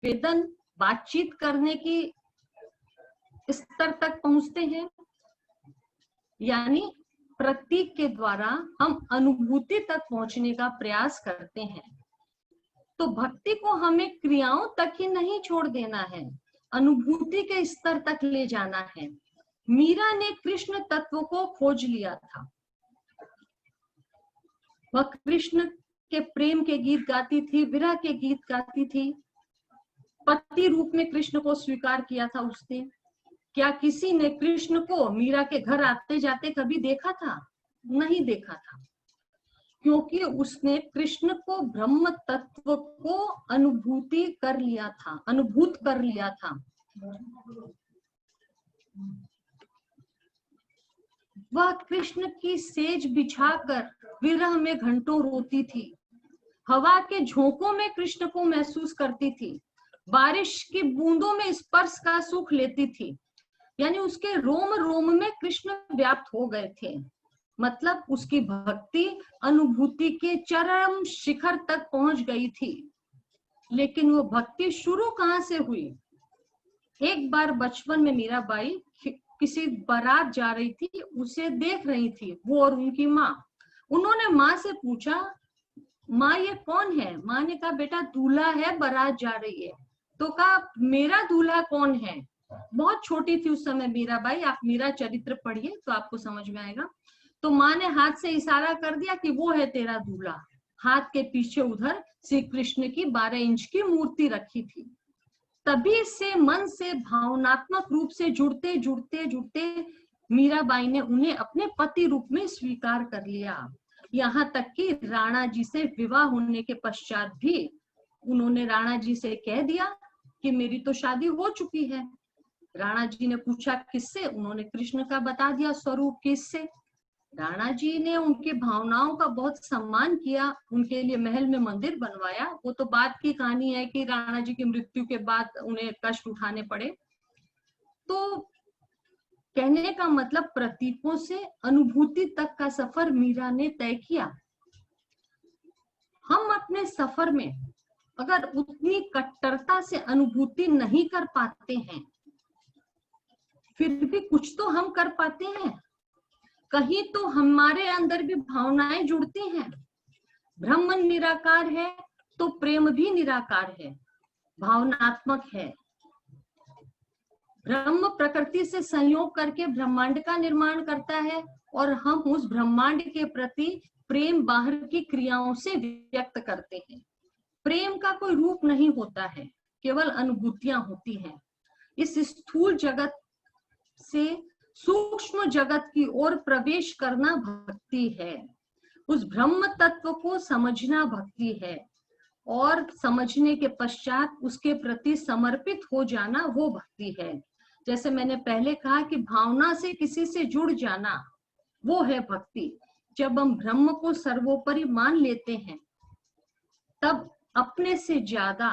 निवेदन बातचीत करने की स्तर तक पहुंचते हैं, यानी प्रतीक के द्वारा हम अनुभूति तक पहुंचने का प्रयास करते हैं। तो भक्ति को हमें क्रियाओं तक ही नहीं छोड़ देना है, अनुभूति के स्तर तक ले जाना है। मीरा ने कृष्ण तत्व को खोज लिया था। वह कृष्ण के प्रेम के गीत गाती थी, विरह के गीत गाती थी। पति रूप में कृष्ण को स्वीकार किया था उसने। क्या किसी ने कृष्ण को मीरा के घर आते जाते कभी देखा था? नहीं देखा था, क्योंकि उसने कृष्ण को ब्रह्म तत्व को अनुभूत कर लिया था। वह कृष्ण की सेज बिछाकर विरह में घंटों रोती थी। हवा के झोंकों में कृष्ण को महसूस करती थी। बारिश की बूंदों में स्पर्श का सुख लेती थी। यानी उसके रोम रोम में कृष्ण व्याप्त हो गए थे। मतलब उसकी भक्ति अनुभूति के चरम शिखर तक पहुंच गई थी। लेकिन वो भक्ति शुरू कहां से हुई? एक बार बचपन में मीराबाई किसी बारात जा रही थी, उसे देख रही थी, वो और उनकी माँ। उन्होंने माँ से पूछा, माँ ये कौन है? माँ ने कहा, बेटा दूल्हा है, बारात जा रही है। तो कहा, मेरा दूल्हा कौन है? बहुत छोटी थी उस समय मीराबाई, आप मीरा चरित्र पढ़िए तो आपको समझ में आएगा। तो माँ ने हाथ से इशारा कर दिया कि वो है तेरा दूल्हा। हाथ के पीछे उधर श्री कृष्ण की 12 इंच की मूर्ति रखी थी। तभी से मन से भावनात्मक रूप से जुड़ते जुड़ते जुड़ते मीराबाई ने उन्हें अपने पति रूप में स्वीकार कर लिया। यहाँ तक कि राणा जी से विवाह होने के पश्चात भी उन्होंने राणा जी से कह दिया कि मेरी तो शादी हो चुकी है। राणा जी ने पूछा किससे? उन्होंने कृष्ण का बता दिया स्वरूप, किससे। राणा जी ने उनकी भावनाओं का बहुत सम्मान किया, उनके लिए महल में मंदिर बनवाया। वो तो बात की कहानी है कि राणा जी की मृत्यु के बाद उन्हें कष्ट उठाने पड़े। तो कहने का मतलब प्रतीकों से अनुभूति तक का सफर मीरा ने तय किया। हम अपने सफर में अगर उतनी कट्टरता से अनुभूति नहीं कर पाते हैं, फिर भी कुछ तो हम कर पाते हैं। कहीं तो हमारे अंदर भी भावनाएं जुड़ती हैं। ब्रह्म निराकार है तो प्रेम भी निराकार है, भावनात्मक है। ब्रह्म प्रकृति से संयोग करके ब्रह्मांड का निर्माण करता है और हम उस ब्रह्मांड के प्रति प्रेम बाहर की क्रियाओं से व्यक्त करते हैं। प्रेम का कोई रूप नहीं होता है, केवल अनुभूतियां होती हैं। इस स्थूल जगत से सूक्ष्म जगत की ओर प्रवेश करना भक्ति है। उस ब्रह्म तत्व को समझना भक्ति है और समझने के पश्चात उसके प्रति समर्पित हो जाना वो भक्ति है। जैसे मैंने पहले कहा कि भावना से किसी से जुड़ जाना वो है भक्ति। जब हम ब्रह्म को सर्वोपरि मान लेते हैं, तब अपने से ज्यादा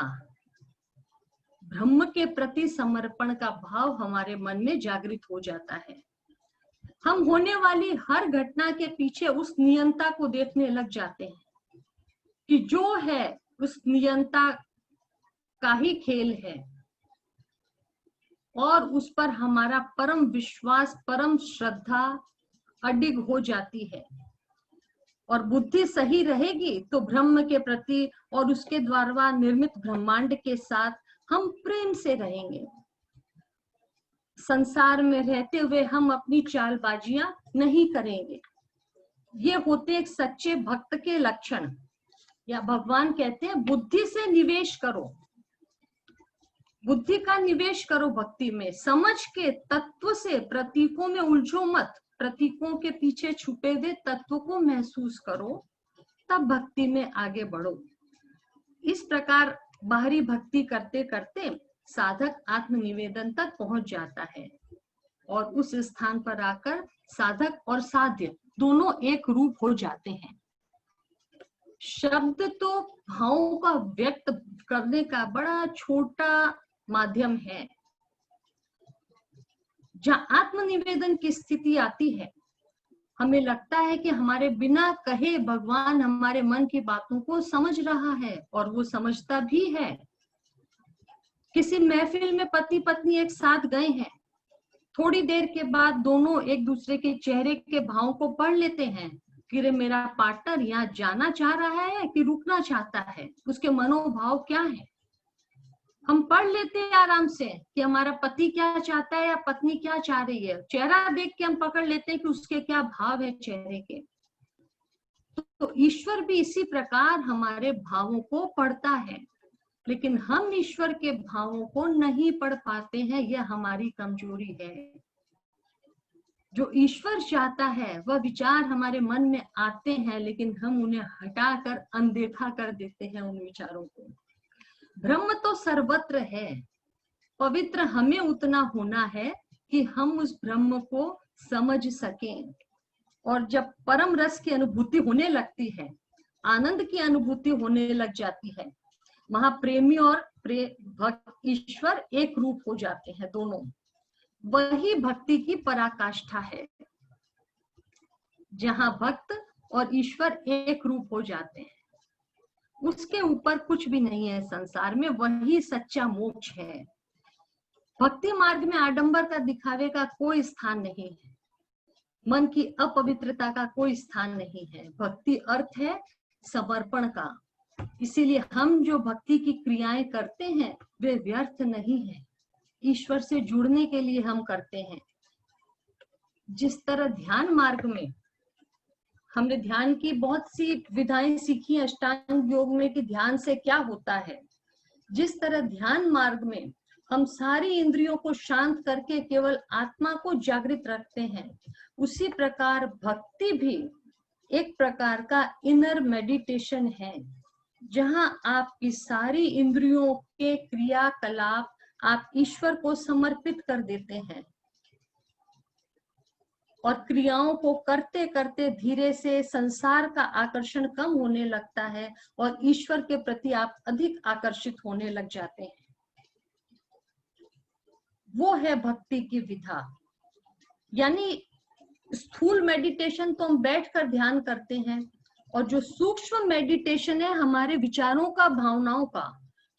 ब्रह्म के प्रति समर्पण का भाव हमारे मन में जागृत हो जाता है। हम होने वाली हर घटना के पीछे उस नियंता को देखने लग जाते हैं कि जो है उस नियंता का ही खेल है, और उस पर हमारा परम विश्वास, परम श्रद्धा अडिग हो जाती है। और बुद्धि सही रहेगी तो ब्रह्म के प्रति और उसके द्वारा निर्मित ब्रह्मांड के साथ हम प्रेम से रहेंगे। संसार में रहते हुए हम अपनी चालबाजियां नहीं करेंगे। ये होते एक सच्चे भक्त के लक्षण। या भगवान कहते हैं बुद्धि से निवेश करो, बुद्धि का निवेश करो भक्ति में। समझ के तत्व से प्रतीकों में उलझो मत, प्रतीकों के पीछे छुपे हुए तत्व को महसूस करो, तब भक्ति में आगे बढ़ो। इस प्रकार बाहरी भक्ति करते करते साधक आत्मनिवेदन तक पहुंच जाता है और उस स्थान पर आकर साधक और साध्य दोनों एक रूप हो जाते हैं। शब्द तो भावों का व्यक्त करने का बड़ा छोटा माध्यम है। जहां आत्मनिवेदन की स्थिति आती है, हमें लगता है कि हमारे बिना कहे भगवान हमारे मन की बातों को समझ रहा है, और वो समझता भी है। किसी महफिल में पति पत्नी एक साथ गए हैं, थोड़ी देर के बाद दोनों एक दूसरे के चेहरे के भाव को पढ़ लेते हैं कि रे मेरा पार्टनर यहाँ जाना चाह रहा है कि रुकना चाहता है, उसके मनोभाव क्या है। हम पढ़ लेते हैं आराम से कि हमारा पति क्या चाहता है या पत्नी क्या चाह रही है। चेहरा देख के हम पकड़ लेते हैं कि उसके क्या भाव है चेहरे के। तो ईश्वर भी इसी प्रकार हमारे भावों को पढ़ता है, लेकिन हम ईश्वर के भावों को नहीं पढ़ पाते हैं, यह हमारी कमजोरी है। जो ईश्वर चाहता है वह विचार हमारे मन में आते हैं, लेकिन हम उन्हें हटाकर अनदेखा कर देते हैं उन विचारों को। ब्रह्म तो सर्वत्र है, पवित्र हमें उतना होना है कि हम उस ब्रह्म को समझ सकें। और जब परम रस की अनुभूति होने लगती है, आनंद की अनुभूति होने लग जाती है, महाप्रेमी और भक्त ईश्वर एक रूप हो जाते हैं दोनों। वही भक्ति की पराकाष्ठा है, जहां भक्त और ईश्वर एक रूप हो जाते हैं। उसके ऊपर कुछ भी नहीं है संसार में, वही सच्चा मोक्ष है। भक्ति मार्ग में आडंबर का, दिखावे का कोई स्थान नहीं है, मन की अपवित्रता का कोई स्थान नहीं है। भक्ति अर्थ है समर्पण का। इसीलिए हम जो भक्ति की क्रियाएं करते हैं वे व्यर्थ नहीं है, ईश्वर से जुड़ने के लिए हम करते हैं। जिस तरह ध्यान मार्ग में हमने ध्यान की बहुत सी विधाएं सीखी अष्टांग योग में कि ध्यान से क्या होता है, जिस तरह ध्यान मार्ग में हम सारी इंद्रियों को शांत करके केवल आत्मा को जागृत रखते हैं, उसी प्रकार भक्ति भी एक प्रकार का इनर मेडिटेशन है, जहां आपकी सारी इंद्रियों के क्रियाकलाप आप ईश्वर को समर्पित कर देते हैं और क्रियाओं को करते करते धीरे से संसार का आकर्षण कम होने लगता है और ईश्वर के प्रति आप अधिक आकर्षित होने लग जाते हैं। वो है भक्ति की विधा। यानी स्थूल मेडिटेशन तो हम बैठकर ध्यान करते हैं, और जो सूक्ष्म मेडिटेशन है हमारे विचारों का, भावनाओं का,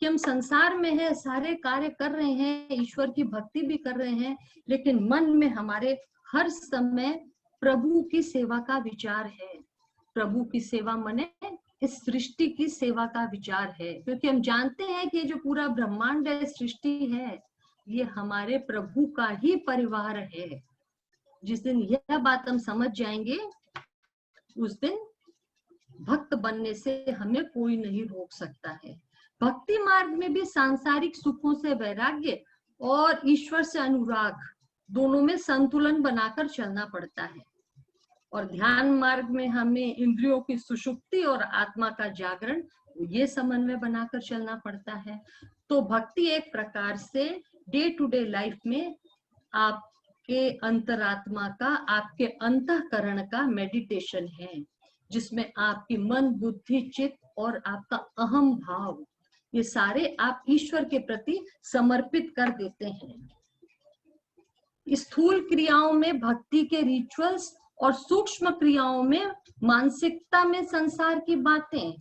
कि हम संसार में है, सारे कार्य कर रहे हैं, ईश्वर की भक्ति भी कर रहे हैं, लेकिन मन में हमारे हर समय प्रभु की सेवा का विचार है। प्रभु की सेवा माने इस सृष्टि की सेवा का विचार है, क्योंकि हम जानते हैं कि जो पूरा ब्रह्मांड है, सृष्टि है, ये हमारे प्रभु का ही परिवार है। जिस दिन यह बात हम समझ जाएंगे, उस दिन भक्त बनने से हमें कोई नहीं रोक सकता है। भक्ति मार्ग में भी सांसारिक सुखों से वैराग्य और ईश्वर से अनुराग, दोनों में संतुलन बनाकर चलना पड़ता है। और ध्यान मार्ग में हमें इंद्रियों की सुषुप्ति और आत्मा का जागरण, ये समन्वय बनाकर चलना पड़ता है। तो भक्ति एक प्रकार से डे टू डे लाइफ में आपके अंतरात्मा का, आपके अंतःकरण का मेडिटेशन है, जिसमें आपकी मन, बुद्धि, चित्त और आपका अहम भाव, ये सारे आप ईश्वर के प्रति समर्पित कर देते हैं। स्थूल क्रियाओं में भक्ति के रिचुअल्स और सूक्ष्म क्रियाओं में मानसिकता में संसार की बातें,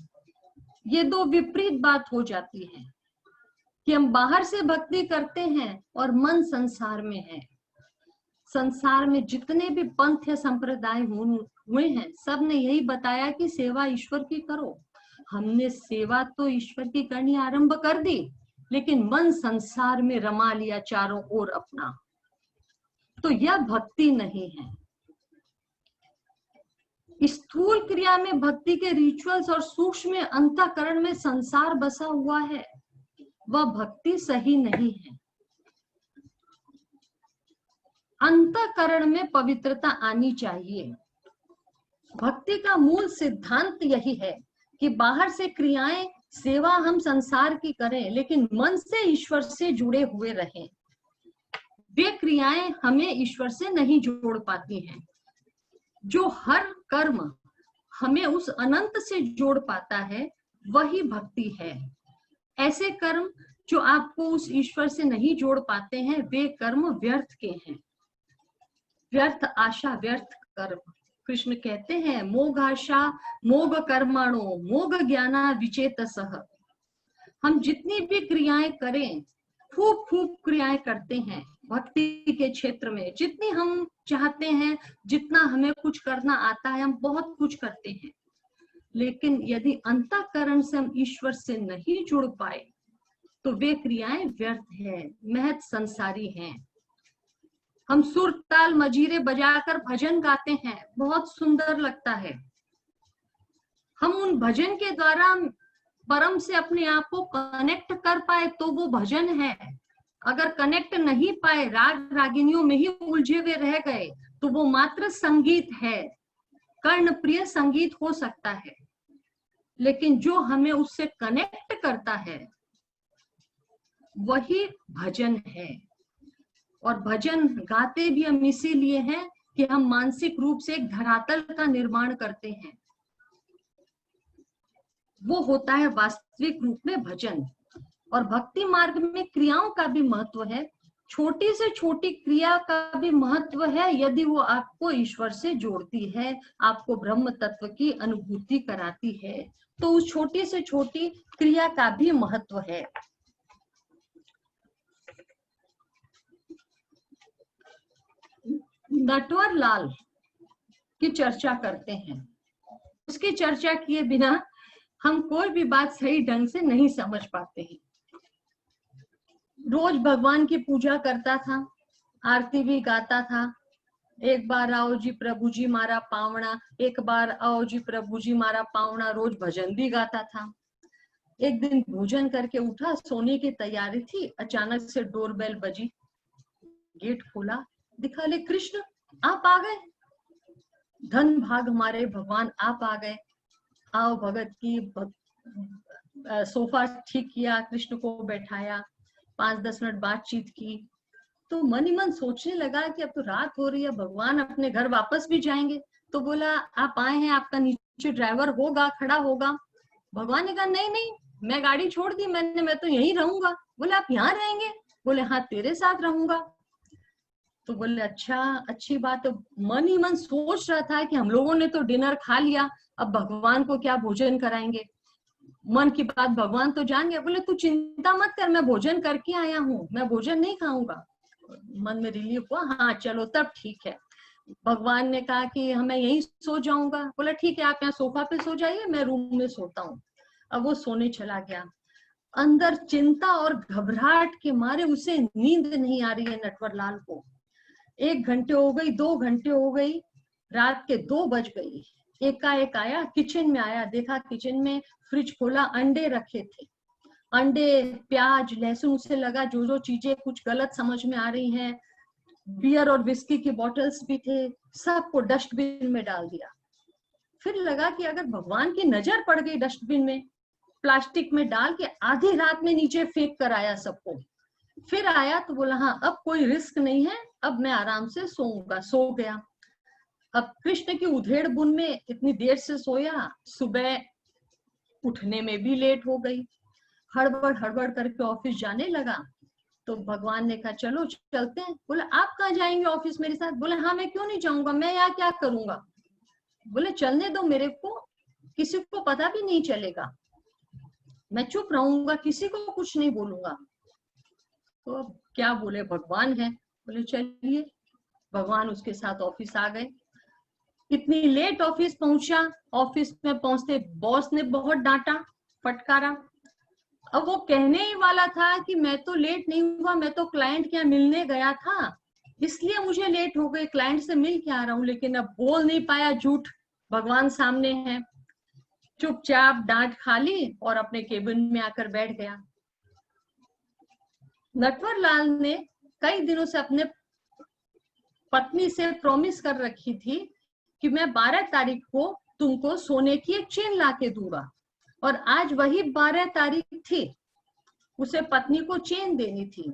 ये दो विपरीत बात हो जाती है कि हम बाहर से भक्ति करते हैं और मन संसार में है। संसार में जितने भी पंथ या संप्रदाय हुए हैं, सब ने यही बताया कि सेवा ईश्वर की करो। हमने सेवा तो ईश्वर की करनी आरंभ कर दी, लेकिन मन संसार में रमा लिया चारों ओर अपना, तो यह भक्ति नहीं है। स्थूल क्रिया में भक्ति के रिचुअल्स और सूक्ष्म अंतःकरण में संसार बसा हुआ है, वह भक्ति सही नहीं है। अंतःकरण में पवित्रता आनी चाहिए। भक्ति का मूल सिद्धांत यही है कि बाहर से क्रियाएं, सेवा हम संसार की करें, लेकिन मन से ईश्वर से जुड़े हुए रहें। वे क्रियाएं हमें ईश्वर से नहीं जोड़ पाती हैं। जो हर कर्म हमें उस अनंत से जोड़ पाता है, वही भक्ति है। ऐसे कर्म जो आपको उस ईश्वर से नहीं जोड़ पाते हैं, वे कर्म व्यर्थ के हैं। व्यर्थ आशा, व्यर्थ कर्म। कृष्ण कहते हैं, मोघ आशा मोघ कर्माणो मोघ ज्ञाना विचेतसः। हम जितनी भी क्रियाएं करें, खूब खूब क्रियाएं करते हैं भक्ति के क्षेत्र में, जितनी हम चाहते हैं, जितना हमें कुछ करना आता है, हम बहुत कुछ करते हैं। लेकिन यदि अंतःकरण से हम ईश्वर से नहीं जुड़ पाए तो वे क्रियाएं व्यर्थ है, महज संसारी हैं। हम सुर ताल मजीरे बजाकर भजन गाते हैं, बहुत सुंदर लगता है। हम उन भजन के द्वारा परम से अपने आप को कनेक्ट कर पाए तो वो भजन है। अगर कनेक्ट नहीं पाए, राग रागिनियों में ही उलझे हुए रह गए, तो वो मात्र संगीत है, कर्ण प्रिय संगीत हो सकता है। लेकिन जो हमें उससे कनेक्ट करता है वही भजन है। और भजन गाते भी हम इसीलिए हैं कि हम मानसिक रूप से एक धरातल का निर्माण करते हैं। वो होता है वास्तविक रूप में भजन। और भक्ति मार्ग में क्रियाओं का भी महत्व है, छोटी से छोटी क्रिया का भी महत्व है। यदि वो आपको ईश्वर से जोड़ती है, आपको ब्रह्म तत्व की अनुभूति कराती है, तो उस छोटी से छोटी क्रिया का भी महत्व है। नटवर लाल की चर्चा करते हैं। उसकी चर्चा किए बिना हम कोई भी बात सही ढंग से नहीं समझ पाते हैं। रोज भगवान की पूजा करता था, आरती भी गाता था। एक बार आओ जी प्रभु जी मारा पावना, एक बार आओ जी प्रभु जी मारा पावना, रोज भजन भी गाता था। एक दिन भोजन करके उठा, सोने की तैयारी थी, अचानक से डोरबेल बजी। गेट खोला, दिखा ले कृष्ण आप आ गए। धन भाग हमारे भगवान आप आ गए। आओ भगत की सोफा ठीक किया, कृष्ण को बैठाया, 5-10 मिनट बातचीत की। तो मन ही मन सोचने लगा कि अब तो रात हो रही है, भगवान अपने घर वापस भी जाएंगे। तो बोला आप आए हैं, आपका नीचे ड्राइवर होगा, खड़ा होगा। भगवान ने कहा नहीं नहीं, मैं गाड़ी छोड़ दी मैंने, मैं तो यहीं रहूंगा। बोले आप यहाँ रहेंगे? बोले हाँ तेरे साथ रहूंगा। तो बोले अच्छा, अच्छी बात। तो मन ही मन सोच रहा था कि हम लोगों ने तो डिनर खा लिया, अब भगवान को क्या भोजन कराएंगे। मन की बात भगवान तो जान गया। बोले तू चिंता मत कर, मैं भोजन करके आया हूँ, मैं भोजन नहीं खाऊंगा। मन में रिलीफ हुआ, हाँ चलो तब ठीक है। भगवान ने कहा कि मैं यहीं सो जाऊंगा। बोला ठीक है, आप यहाँ सोफा पे सो जाइए, मैं रूम में सोता हूँ। अब वो सोने चला गया। अंदर चिंता और घबराहट के मारे उसे नींद नहीं आ रही है नटवर लाल को। 1 घंटे हो गई, 2 घंटे हो गई, रात के 2 बज गई। एकाएक आया, किचन में आया, देखा किचन में फ्रिज खोला, अंडे रखे थे। अंडे, प्याज, लहसुन, उसे लगा जो जो चीजें कुछ गलत समझ में आ रही हैं, बियर और विस्की की बॉटल्स भी थे, सबको डस्टबिन में डाल दिया। फिर लगा कि अगर भगवान की नजर पड़ गई डस्टबिन में, प्लास्टिक में डाल के आधी रात में नीचे फेंक कर आया सबको। फिर आया तो बोला हाँ अब कोई रिस्क नहीं है, अब मैं आराम से सोऊंगा। सो गया। अब कृष्ण की उधेड़ बुन में इतनी देर से सोया, सुबह उठने में भी लेट हो गई। हड़बड़ हड़बड़ करके ऑफिस जाने लगा। तो भगवान ने कहा चलो चलते हैं। बोले आप कहाँ जाएंगे ऑफिस मेरे साथ? बोले हाँ मैं क्यों नहीं जाऊंगा, मैं यहाँ क्या करूंगा। बोले चलने दो मेरे को, किसी को पता भी नहीं चलेगा, मैं चुप रहूंगा, किसी को कुछ नहीं बोलूंगा। तो अब क्या बोले, भगवान है। बोले चलिए। भगवान उसके साथ ऑफिस आ गए। इतनी लेट ऑफिस पहुंचा। ऑफिस में पहुंचते बॉस ने बहुत डांटा, फटकारा। अब वो कहने ही वाला था कि मैं तो लेट नहीं हुआ, मैं तो क्लाइंट के यहाँ मिलने गया था, इसलिए मुझे लेट हो गई, क्लाइंट से मिल के आ रहा हूँ। लेकिन अब बोल नहीं पाया, झूठ, भगवान सामने है। चुपचाप डांट खा ली और अपने केबिन में आकर बैठ गया। नटवर लाल ने कई दिनों से अपने पत्नी से प्रॉमिस कर रखी थी कि मैं 12 तारीख को तुमको सोने की एक चेन ला के दूंगा। और आज वही 12 तारीख थी, उसे पत्नी को चेन देनी थी।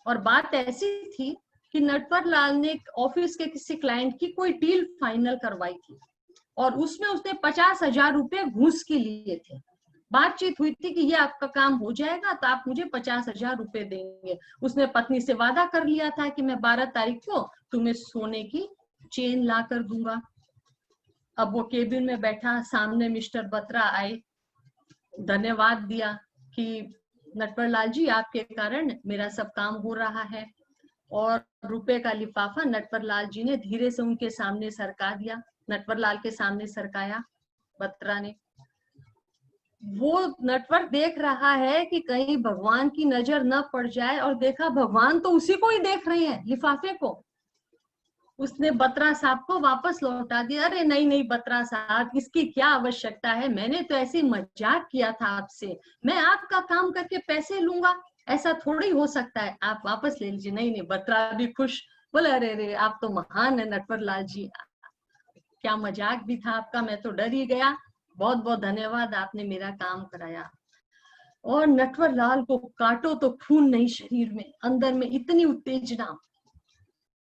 और बात ऐसी थी कि नटवर लाल ने ऑफिस के किसी क्लाइंट की कोई डील फाइनल करवाई थी और उसमें उसने 50,000 रुपए घूस के लिए थे। बातचीत हुई थी कि ये आपका काम हो जाएगा तो आप मुझे 50,000 रुपए देंगे। उसने पत्नी से वादा कर लिया था कि मैं 12 तारीख को तुम्हें सोने की चेन ला कर दूंगा। अब वो केबिन में बैठा, सामने मिस्टर बत्रा आए, धन्यवाद दिया कि नटवर लाल जी, आपके कारण मेरा सब काम हो रहा है। और रुपए का लिफाफा नटवर लाल जी ने धीरे से उनके सामने सरका दिया। नटवर लाल के सामने सरकाया बत्रा ने। वो नटवर देख रहा है कि कहीं भगवान की नजर न पड़ जाए, और देखा भगवान तो उसी को ही देख रहे हैं, लिफाफे को। उसने बत्रा साहब को वापस लौटा दिया। अरे नहीं नहीं बत्रा साहब, इसकी क्या आवश्यकता है, मैंने तो ऐसे मजाक किया था आपसे, मैं आपका काम करके पैसे लूंगा, ऐसा थोड़ी हो सकता है, आप वापस ले लीजिए। नहीं नहीं, बत्रा भी खुश, बोले अरे रे आप तो महान है नटवर लाल जी, क्या मजाक भी था आपका, मैं तो डर ही गया, बहुत बहुत धन्यवाद, आपने मेरा काम कराया। और नटवर लाल को काटो तो खून नहीं शरीर में, अंदर में इतनी उत्तेजना।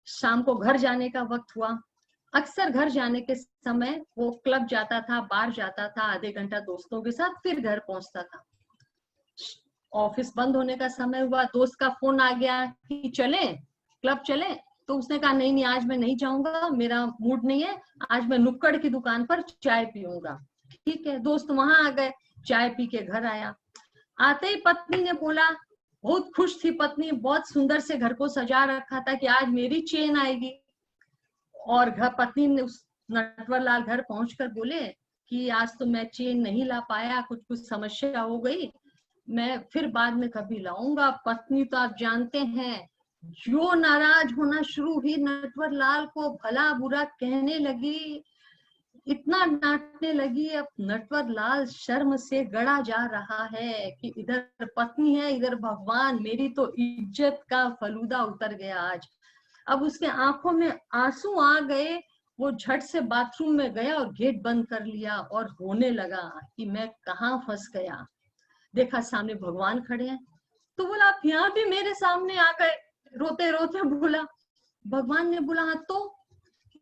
शाम को घर जाने का वक्त हुआ। अक्सर घर जाने के समय वो क्लब जाता था, बार जाता था, आधे घंटा दोस्तों के साथ, फिर घर पहुंचता था। ऑफिस बंद होने का समय हुआ, दोस्त का फोन आ गया कि चले क्लब चले। तो उसने कहा नहीं नहीं आज मैं नहीं जाऊंगा, मेरा मूड नहीं है, आज मैं नुक्कड़ की दुकान पर चाय पीऊंगा। ठीक है, दोस्त वहां आ गए, चाय पी के घर आया। आते ही पत्नी ने बोला, बहुत खुश थी पत्नी, बहुत सुंदर से घर को सजा रखा था कि आज मेरी चेन आएगी। और घर पत्नी ने उस नटवर लाल घर पहुंचकर बोले कि आज तो मैं चेन नहीं ला पाया, कुछ कुछ समस्या हो गई, मैं फिर बाद में कभी लाऊंगा। पत्नी तो आप जानते हैं, जो नाराज होना शुरू हुई, नटवर लाल को भला बुरा कहने लगी, इतना डांटने लगी। अब नटवर लाल शर्म से गड़ा जा रहा है कि इधर पत्नी है, इधर भगवान, मेरी तो इज्जत का फलूदा उतर गया आज। अब उसके आंखों में आंसू आ गए, वो झट से बाथरूम में गया और गेट बंद कर लिया और रोने लगा कि मैं कहाँ फंस गया। देखा सामने भगवान खड़े हैं, तो बोला आप यहाँ भी मेरे सामने आ गए, रोते रोते बोला। भगवान ने बोला हाँ तो,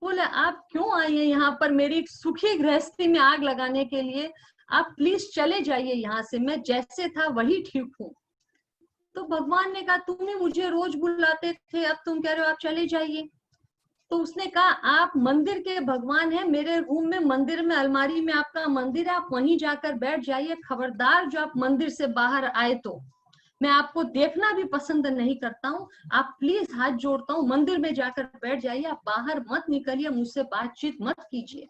बोले आप क्यों आए हैं यहाँ पर मेरी सुखी गृहस्थी में आग लगाने के लिए, आप प्लीज चले जाइए यहाँ से, मैं जैसे था वही ठीक हूँ। तो भगवान ने कहा तुम ही मुझे रोज बुलाते थे, अब तुम कह रहे हो आप चले जाइए। तो उसने कहा आप मंदिर के भगवान हैं, मेरे रूम में मंदिर में अलमारी में आपका मंदिर है, आप वहीं जाकर बैठ जाइए, खबरदार जो आप मंदिर से बाहर आए तो मैं आपको देखना भी पसंद नहीं करता हूँ, आप प्लीज हाथ जोड़ता हूँ मंदिर में जाकर बैठ जाइए, आप बाहर मत निकलिए, मुझसे बातचीत मत कीजिए।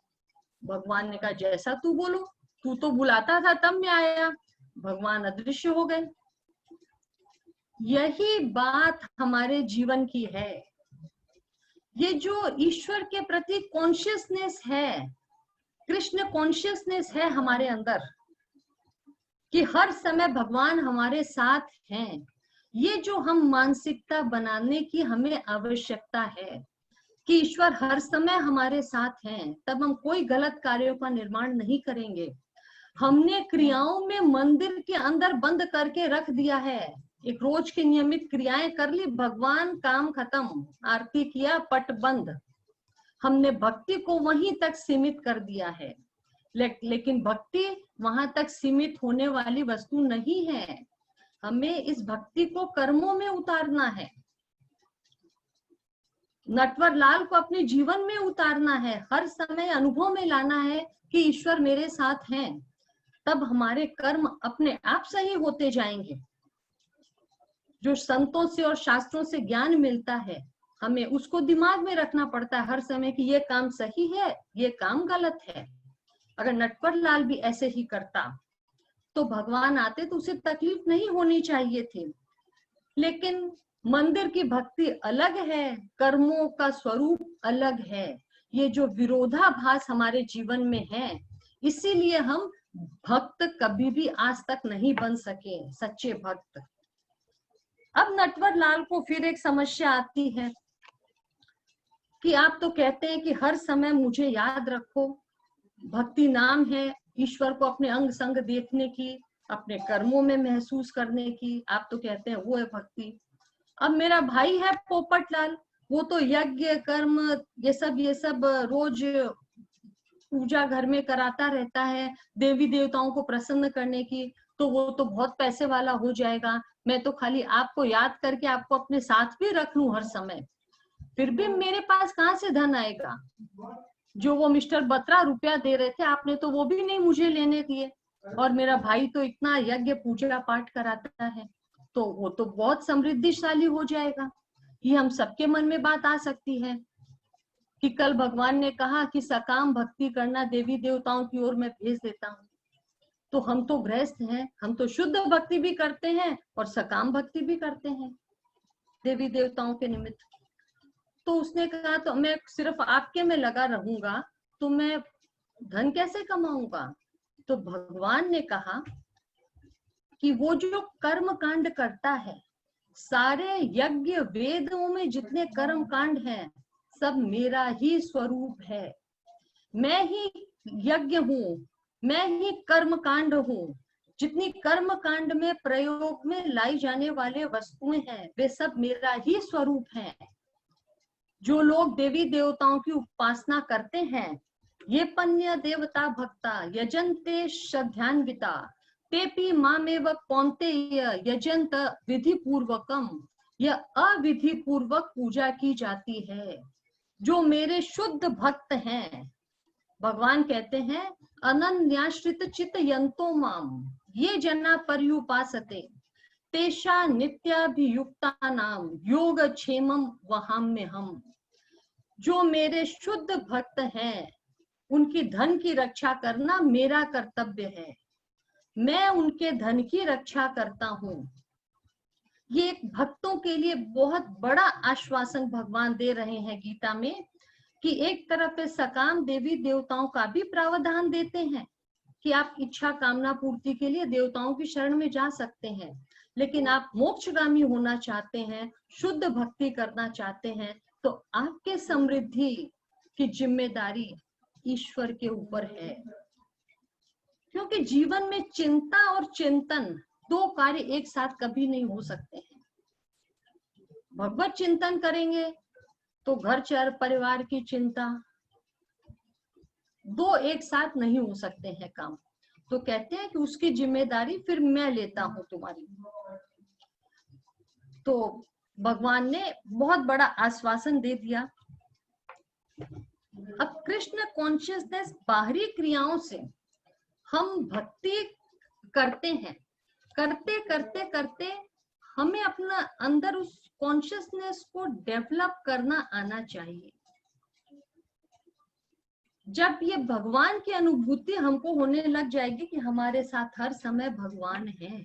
भगवान ने कहा जैसा तू बोलो, तू तो बुलाता था तब मैं आया। भगवान अदृश्य हो गए। यही बात हमारे जीवन की है। ये जो ईश्वर के प्रति कॉन्शियसनेस है, कृष्ण कॉन्शियसनेस है हमारे अंदर कि हर समय भगवान हमारे साथ हैं, ये जो हम मानसिकता बनाने की हमें आवश्यकता है कि ईश्वर हर समय हमारे साथ हैं, तब हम कोई गलत कार्यों का निर्माण नहीं करेंगे। हमने क्रियाओं में मंदिर के अंदर बंद करके रख दिया है, एक रोज की नियमित क्रियाएं कर ली, भगवान काम खत्म, आरती किया पट बंद। हमने भक्ति को वहीं तक सीमित कर दिया है, लेकिन भक्ति वहां तक सीमित होने वाली वस्तु नहीं है, हमें इस भक्ति को कर्मों में उतारना है। नटवर लाल को अपने जीवन में उतारना है, हर समय अनुभव में लाना है कि ईश्वर मेरे साथ हैं, तब हमारे कर्म अपने आप सही होते जाएंगे। जो संतों से और शास्त्रों से ज्ञान मिलता है, हमें उसको दिमाग में रखना पड़ता है हर समय कि ये काम सही है, ये काम गलत है। अगर नटवर लाल भी ऐसे ही करता तो भगवान आते तो उसे तकलीफ नहीं होनी चाहिए थी। लेकिन मंदिर की भक्ति अलग है, कर्मों का स्वरूप अलग है, ये जो विरोधाभास हमारे जीवन में है, इसीलिए हम भक्त कभी भी आज तक नहीं बन सके, सच्चे भक्त। अब नटवर लाल को फिर एक समस्या आती है कि आप तो कहते हैं कि हर समय मुझे याद रखो, भक्ति नाम है ईश्वर को अपने अंग संग देखने की, अपने कर्मों में महसूस करने की, आप तो कहते हैं वो है भक्ति। अब मेरा भाई है पोपट लाल, वो तो यज्ञ कर्म ये सब रोज पूजा घर में कराता रहता है, देवी देवताओं को प्रसन्न करने की, तो वो तो बहुत पैसे वाला हो जाएगा, मैं तो खाली आपको याद करके आपको अपने साथ भी रख लूं हर समय, फिर भी मेरे पास कहाँ से धन आएगा। जो वो मिस्टर बत्रा रुपया दे रहे थे, आपने तो वो भी नहीं मुझे लेने दिए। और मेरा भाई तो इतना यज्ञ पूजा पाठ कराता है, तो वो तो बहुत समृद्धिशाली हो जाएगा। ये हम सबके मन में बात आ सकती है कि कल भगवान ने कहा कि सकाम भक्ति करना देवी देवताओं की ओर मैं भेज देता हूँ। तो हम तो गृहस्थ हैं, हम तो शुद्ध भक्ति भी करते हैं और सकाम भक्ति भी करते हैं देवी देवताओं के निमित्त। तो उसने कहा तो मैं सिर्फ आपके में लगा रहूंगा तो मैं धन कैसे कमाऊंगा? तो भगवान ने कहा कि वो जो कर्म कांड करता है, सारे यज्ञ वेदों में जितने कर्म कांड हैं, सब मेरा ही स्वरूप है। मैं ही यज्ञ हूँ, मैं ही कर्म कांड हूँ। जितनी कर्म कांड में प्रयोग में लाई जाने वाले वस्तुएं हैं, वे सब मेरा ही स्वरूप है। जो लोग देवी देवताओं की उपासना करते हैं, ये पन्य देवता भक्ता यजन्ते श्रद्धान्विता तेपि मामेव कौन्तेय यजन्त विधि पूर्वकम। यह अविधि पूर्वक पूजा की जाती है। जो मेरे शुद्ध भक्त हैं, भगवान कहते हैं अनन्याश्रित चित यंतो माम ये जना पर्युपासते तेषा नित्याभियुक्ता नाम योग क्षेमम वहाम्य हम। जो मेरे शुद्ध भक्त हैं, उनकी धन की रक्षा करना मेरा कर्तव्य है। मैं उनके धन की रक्षा करता हूँ। ये एक भक्तों के लिए बहुत बड़ा आश्वासन भगवान दे रहे हैं गीता में कि एक तरफ सकाम देवी देवताओं का भी प्रावधान देते हैं कि आप इच्छा कामना पूर्ति के लिए देवताओं की शरण में जा सकते हैं, लेकिन आप मोक्षगामी होना चाहते हैं, शुद्ध भक्ति करना चाहते हैं, तो आपके समृद्धि की जिम्मेदारी ईश्वर के ऊपर है। क्योंकि जीवन में चिंता और चिंतन दो कार्य एक साथ कभी नहीं हो सकते हैं। भगवत चिंतन करेंगे तो घर चर परिवार की चिंता, दो एक साथ नहीं हो सकते हैं काम। तो कहते हैं कि उसकी जिम्मेदारी फिर मैं लेता हूं तुम्हारी। तो भगवान ने बहुत बड़ा आश्वासन दे दिया। अब कृष्ण कॉन्शियसनेस बाहरी क्रियाओं से हम भक्ति करते हैं, करते करते करते हमें अपना अंदर उस कॉन्शियसनेस को डेवलप करना आना चाहिए। जब ये भगवान की अनुभूति हमको होने लग जाएगी कि हमारे साथ हर समय भगवान है,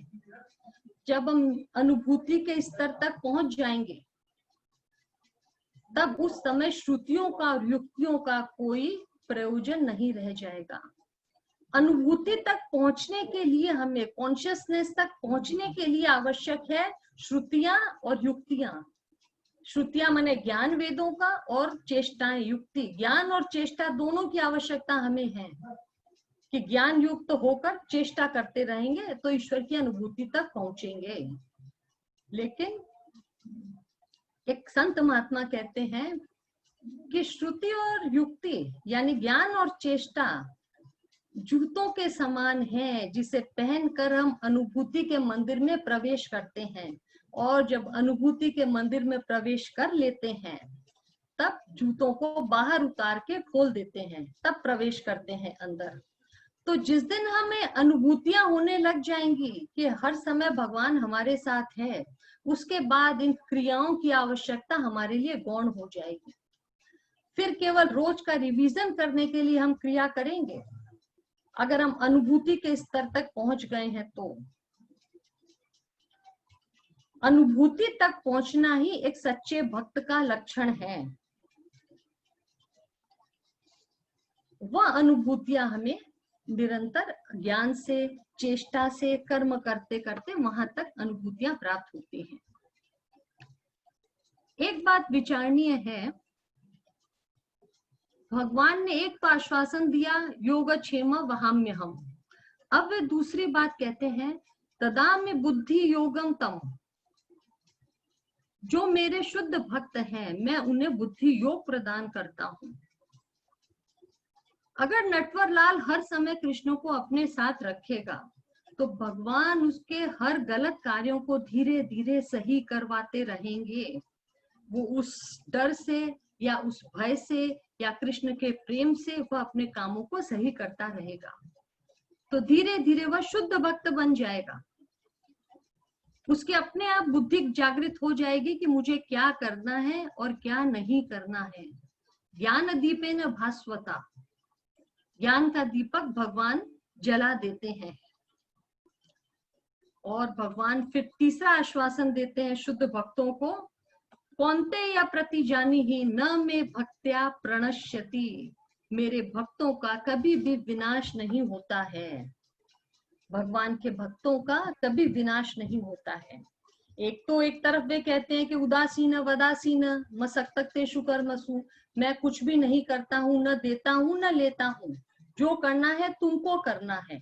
जब हम अनुभूति के स्तर तक पहुंच जाएंगे, तब उस समय श्रुतियों का और युक्तियों का कोई प्रयोजन नहीं रह जाएगा। अनुभूति तक पहुंचने के लिए, हमें कॉन्शियसनेस तक पहुंचने के लिए आवश्यक है श्रुतियां और युक्तियां। श्रुतियां माने ज्ञान वेदों का, और चेष्टाएं युक्ति। ज्ञान और चेष्टा दोनों की आवश्यकता हमें है कि ज्ञान युक्त होकर चेष्टा करते रहेंगे तो ईश्वर की अनुभूति तक पहुंचेंगे। लेकिन एक संत महात्मा कहते हैं कि श्रुति और युक्ति यानी ज्ञान और चेष्टा जूतों के समान है, जिसे पहनकर हम अनुभूति के मंदिर में प्रवेश करते हैं। और जब अनुभूति के मंदिर में प्रवेश कर लेते हैं, तब जूतों को बाहर उतार के खोल देते हैं, तब प्रवेश करते हैं अंदर। तो जिस दिन हमें अनुभूतियां होने लग जाएंगी कि हर समय भगवान हमारे साथ है, उसके बाद इन क्रियाओं की आवश्यकता हमारे लिए गौण हो जाएगी। फिर केवल रोज का रिवीजन करने के लिए हम क्रिया करेंगे। अगर हम अनुभूति के स्तर तक पहुंच गए हैं तो अनुभूति तक पहुंचना ही एक सच्चे भक्त का लक्षण है। वह अनुभूतियां हमें निरंतर ज्ञान से, चेष्टा से, कर्म करते करते वहां तक अनुभूतियां प्राप्त होती हैं। एक बात विचारणीय है, भगवान ने एक तो आश्वासन दिया योगक्षेम वहाम्य हम। अब वे दूसरी बात कहते हैं तदा में बुद्धि योगम तम। जो मेरे शुद्ध भक्त हैं, मैं उन्हें बुद्धि योग प्रदान करता हूं। अगर नटवर लाल हर समय कृष्ण को अपने साथ रखेगा तो भगवान उसके हर गलत कार्यों को धीरे धीरे सही करवाते रहेंगे। वो उस डर से या उस भय से या कृष्ण के प्रेम से वह अपने कामों को सही करता रहेगा। तो धीरे धीरे वह शुद्ध भक्त बन जाएगा। उसके अपने आप बुद्धि जागृत हो जाएगी कि मुझे क्या करना है और क्या नहीं करना है। ज्ञान दीपेन भास्वता, ज्ञान का दीपक भगवान जला देते हैं। और भगवान फिर तीसरा आश्वासन देते हैं शुद्ध भक्तों को, कौन्ते या प्रतिजानी ही न में भक्त्या प्रणश्यति, मेरे भक्तों का कभी भी विनाश नहीं होता है। भगवान के भक्तों का कभी विनाश नहीं होता है। एक तरफ वे कहते हैं कि उदासीन वदासीन मसक्तक्तेषु कर्मसु, मैं कुछ भी नहीं करता हूँ, न देता हूँ न लेता हूँ, जो करना है तुमको करना है।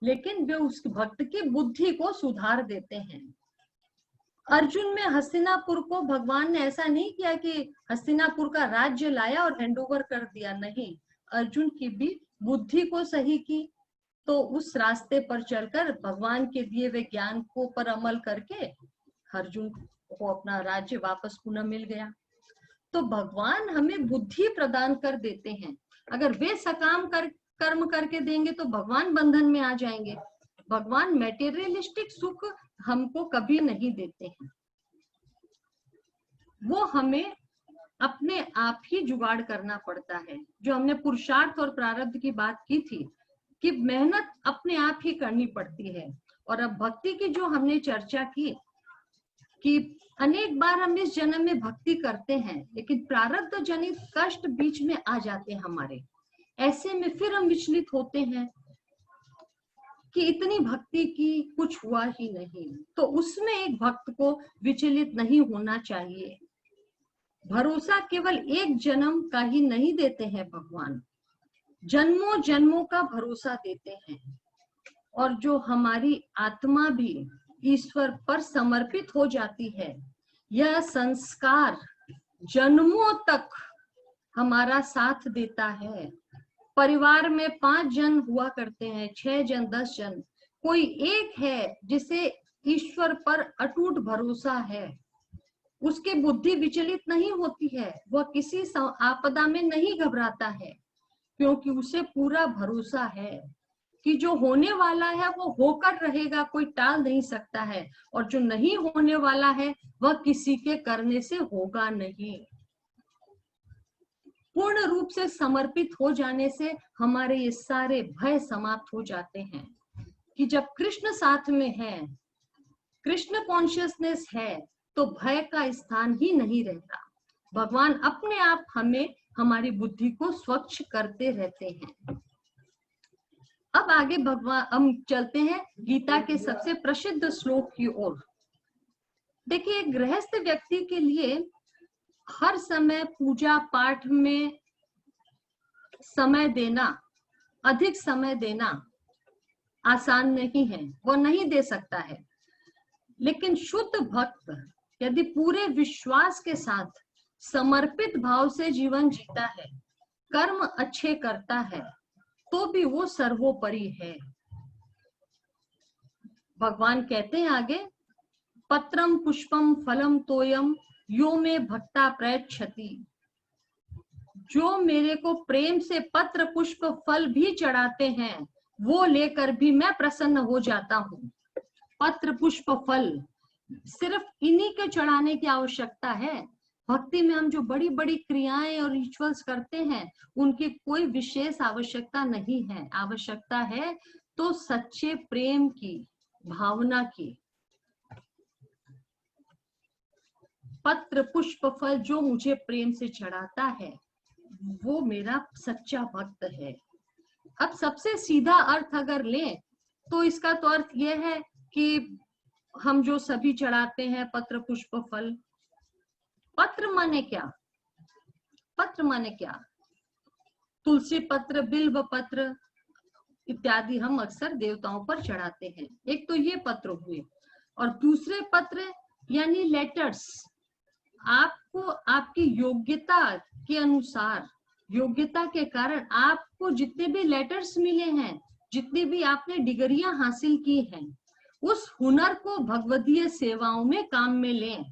लेकिन वे उस भक्त की बुद्धि को सुधार देते हैं। अर्जुन में हस्तिनापुर को भगवान ने ऐसा नहीं किया कि हस्तिनापुर का राज्य लाया और हैंडओवर कर दिया, नहीं, अर्जुन की भी बुद्धि को सही की। तो उस रास्ते पर चलकर भगवान के दिए हुए ज्ञान को पर अमल करके अर्जुन को अपना राज्य वापस पुनः मिल गया। तो भगवान हमें बुद्धि प्रदान कर देते हैं। अगर वे सकाम कर्म करके देंगे तो भगवान बंधन में आ जाएंगे। भगवान मैटेरियलिस्टिक सुख हमको कभी नहीं देते हैं, वो हमें अपने आप ही जुगाड़ करना पड़ता है। जो हमने पुरुषार्थ और प्रारब्ध की बात की थी कि मेहनत अपने आप ही करनी पड़ती है। और अब भक्ति की जो हमने चर्चा की कि अनेक बार हम इस जन्म में भक्ति करते हैं, लेकिन प्रारब्ध जनित कष्ट बीच में आ जाते हैं हमारे। ऐसे में फिर हम विचलित होते हैं कि इतनी भक्ति की कुछ हुआ ही नहीं। तो उसमें एक भक्त को विचलित नहीं होना चाहिए। भरोसा केवल एक जन्म का ही नहीं देते हैं भगवान, जन्मों जन्मों का भरोसा देते हैं। और जो हमारी आत्मा भी ईश्वर पर समर्पित हो जाती है, यह संस्कार जन्मों तक हमारा साथ देता है। परिवार में 5 जन हुआ करते हैं, 6 जन, 10 जन, कोई एक है जिसे ईश्वर पर अटूट भरोसा है, उसकी बुद्धि विचलित नहीं होती है, वह किसी आपदा में नहीं घबराता है, क्योंकि उसे पूरा भरोसा है कि जो होने वाला है वो होकर रहेगा, कोई टाल नहीं सकता है, और जो नहीं होने वाला है वह किसी के करने से होगा नहीं। पूर्ण रूप से समर्पित हो जाने से हमारे ये सारे भय समाप्त हो जाते हैं कि जब कृष्ण साथ में है, कृष्ण कॉन्शियसनेस है, तो भय का स्थान ही नहीं रहता। भगवान अपने आप हमें हमारी बुद्धि को स्वच्छ करते रहते हैं। अब आगे भगवान हम चलते हैं गीता के सबसे प्रसिद्ध श्लोक की ओर। देखिए, गृहस्थ व्यक्ति के लिए हर समय पूजा पाठ में समय देना, अधिक समय देना आसान नहीं है, वो नहीं दे सकता है। लेकिन शुद्ध भक्त यदि पूरे विश्वास के साथ समर्पित भाव से जीवन जीता है, कर्म अच्छे करता है, तो भी वो सर्वोपरि है। भगवान कहते हैं आगे, पत्रम पुष्पम फलम तोयम यो में भक्ता प्रयच्छति, जो मेरे को प्रेम से पत्र पुष्प फल भी चढ़ाते हैं, वो लेकर भी मैं प्रसन्न हो जाता हूँ। पत्र पुष्प फल सिर्फ इन्हीं के चढ़ाने की आवश्यकता है। भक्ति में हम जो बड़ी बड़ी क्रियाएं और रिचुअल्स करते हैं, उनकी कोई विशेष आवश्यकता नहीं है। आवश्यकता है तो सच्चे प्रेम की, भावना की। पत्र पुष्प फल जो मुझे प्रेम से चढ़ाता है, वो मेरा सच्चा भक्त है। अब सबसे सीधा अर्थ अगर लें तो इसका तो अर्थ यह है कि हम जो सभी चढ़ाते हैं पत्र पुष्प फल, पत्र माने क्या? पत्र माने क्या? तुलसी पत्र, बिल्व पत्र इत्यादि हम अक्सर देवताओं पर चढ़ाते हैं। एक तो ये पत्र हुए, और दूसरे पत्र यानी लेटर्स। आपको आपकी योग्यता के अनुसार, योग्यता के कारण आपको जितने भी लेटर्स मिले हैं, जितनी भी आपने डिग्रियां हासिल की हैं, उस हुनर को भगवदीय सेवाओं में काम में लें।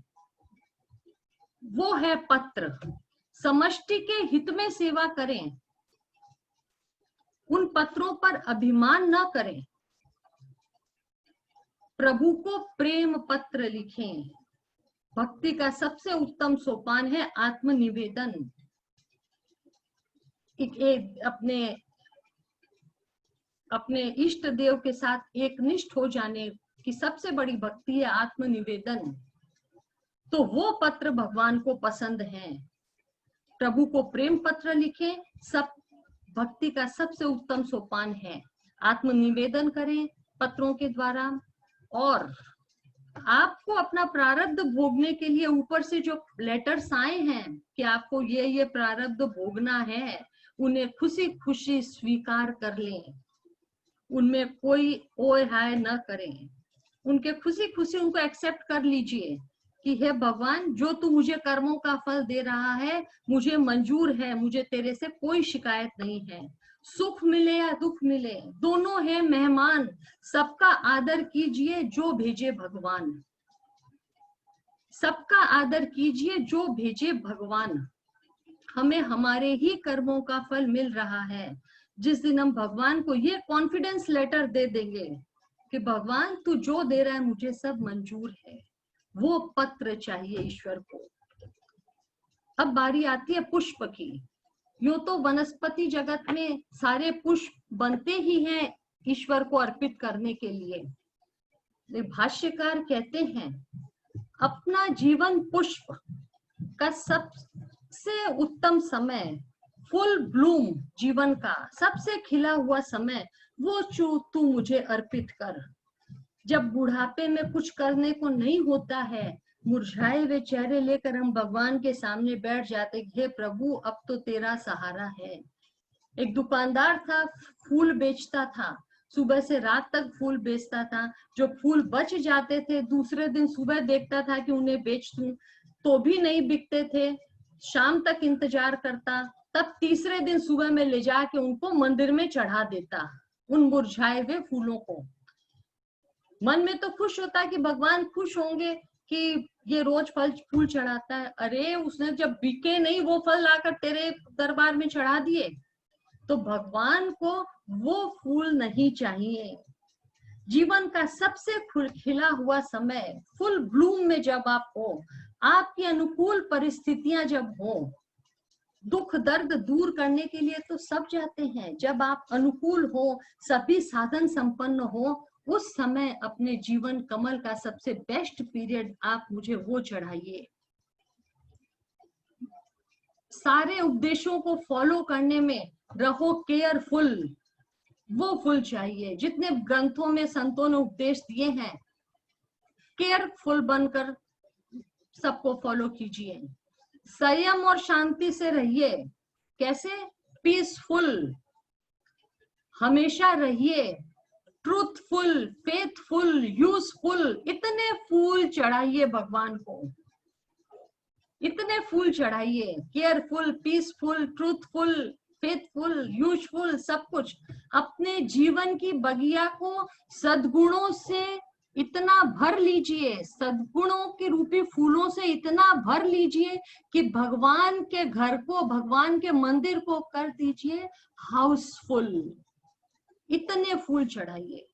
वो है पत्र। समष्टि के हित में सेवा करें। उन पत्रों पर अभिमान न करें, प्रभु को प्रेम पत्र लिखें। भक्ति का सबसे उत्तम सोपान है आत्मनिवेदन। अपने इष्ट देव के साथ एकनिष्ठ हो जाने की सबसे बड़ी भक्ति है आत्मनिवेदन। तो वो पत्र भगवान को पसंद है। प्रभु को प्रेम पत्र लिखें, सब भक्ति का सबसे उत्तम सोपान है। आत्मनिवेदन करें पत्रों के द्वारा, और आपको अपना प्रारब्ध भोगने के लिए ऊपर से जो लेटर्स आए हैं कि आपको ये प्रारब्ध भोगना है, उन्हें खुशी खुशी स्वीकार कर लें। उनमें कोई ओए हाय न करें, उनके खुशी खुशी उनको एक्सेप्ट कर लीजिए कि हे भगवान, जो तू मुझे कर्मों का फल दे रहा है मुझे मंजूर है, मुझे तेरे से कोई शिकायत नहीं है। सुख मिले या दुख मिले, दोनों है मेहमान, सबका आदर कीजिए जो भेजे भगवान। सबका आदर कीजिए जो भेजे भगवान। हमें हमारे ही कर्मों का फल मिल रहा है। जिस दिन हम भगवान को ये कॉन्फिडेंस लेटर दे देंगे कि भगवान तू जो दे रहा है मुझे सब मंजूर है, वो पत्र चाहिए ईश्वर को। अब बारी आती है पुष्प की। यूं तो वनस्पति जगत में सारे पुष्प बनते ही हैं ईश्वर को अर्पित करने के लिए। भाष्यकार कहते हैं, अपना जीवन पुष्प का सबसे उत्तम समय, फुल ब्लूम जीवन का सबसे खिला हुआ समय, वो तू मुझे अर्पित कर। जब बुढ़ापे में कुछ करने को नहीं होता है, मुरझाए हुए चेहरे लेकर हम भगवान के सामने बैठ जाते, हे प्रभु अब तो तेरा सहारा है। एक दुकानदार था, फूल बेचता था, सुबह से रात तक फूल बेचता था। जो फूल बच जाते थे दूसरे दिन सुबह देखता था कि उन्हें बेच दूं, तो भी नहीं बिकते थे। शाम तक इंतजार करता, तब तीसरे दिन सुबह में ले जाके उनको मंदिर में चढ़ा देता, उन मुरझाए हुए फूलों को। मन में तो खुश होता है कि भगवान खुश होंगे कि ये रोज फूल चढ़ाता है। अरे उसने जब बिके नहीं वो फल लाकर तेरे दरबार में चढ़ा दिए। तो भगवान को वो फूल नहीं चाहिए। जीवन का सबसे खिला हुआ समय, फुल ब्लूम में जब आप हो, आपकी अनुकूल परिस्थितियां जब हो, दुख दर्द दूर करने के लिए तो सब जाते हैं। जब आप अनुकूल हो, सभी साधन संपन्न हो, उस समय अपने जीवन कमल का सबसे बेस्ट पीरियड आप मुझे वो चढ़ाइए। सारे उपदेशों को फॉलो करने में रहो केयरफुल, वो फुल चाहिए। जितने ग्रंथों में संतों ने उपदेश दिए हैं, केयरफुल बनकर सबको फॉलो कीजिए। संयम और शांति से रहिए। कैसे? पीसफुल हमेशा रहिए, ट्रूथफुल, फेथफुल, यूजफुल। इतने फूल चढ़ाइए भगवान को, इतने फूल चढ़ाइए। Careful, peaceful, truthful, faithful, useful, सब कुछ। अपने जीवन की बगिया को सद्गुणों से इतना भर लीजिए, सद्गुणों के रूपी फूलों से इतना भर लीजिए कि भगवान के घर को, भगवान के मंदिर को कर दीजिए हाउसफुल। इतने फूल चढ़ाइए,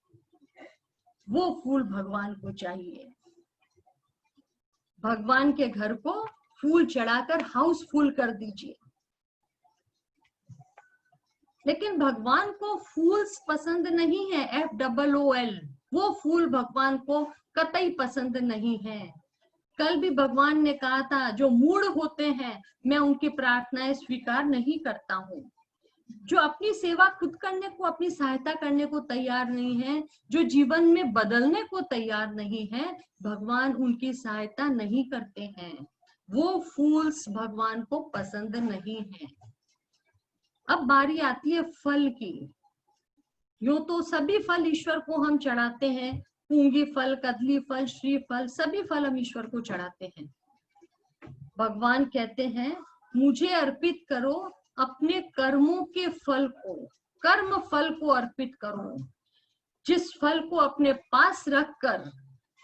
वो फूल भगवान को चाहिए। भगवान के घर को फूल चढ़ाकर हाउसफुल कर दीजिए। लेकिन भगवान को फूल्स पसंद नहीं है, FOOL, वो फूल भगवान को कतई पसंद नहीं है। कल भी भगवान ने कहा था, जो मूढ़ होते हैं मैं उनकी प्रार्थनाएं स्वीकार नहीं करता हूँ। जो अपनी सेवा खुद करने को, अपनी सहायता करने को तैयार नहीं है, जो जीवन में बदलने को तैयार नहीं है, भगवान उनकी सहायता नहीं करते हैं। वो फूल्स भगवान को पसंद नहीं है। अब बारी आती है फल की। यूं तो सभी फल ईश्वर को हम चढ़ाते हैं, पूंगी फल, कदली फल, श्रीफल, सभी फल हम ईश्वर को चढ़ाते हैं। भगवान कहते हैं, मुझे अर्पित करो अपने कर्मों के फल को, कर्म फल को अर्पित करो। जिस फल को अपने पास रखकर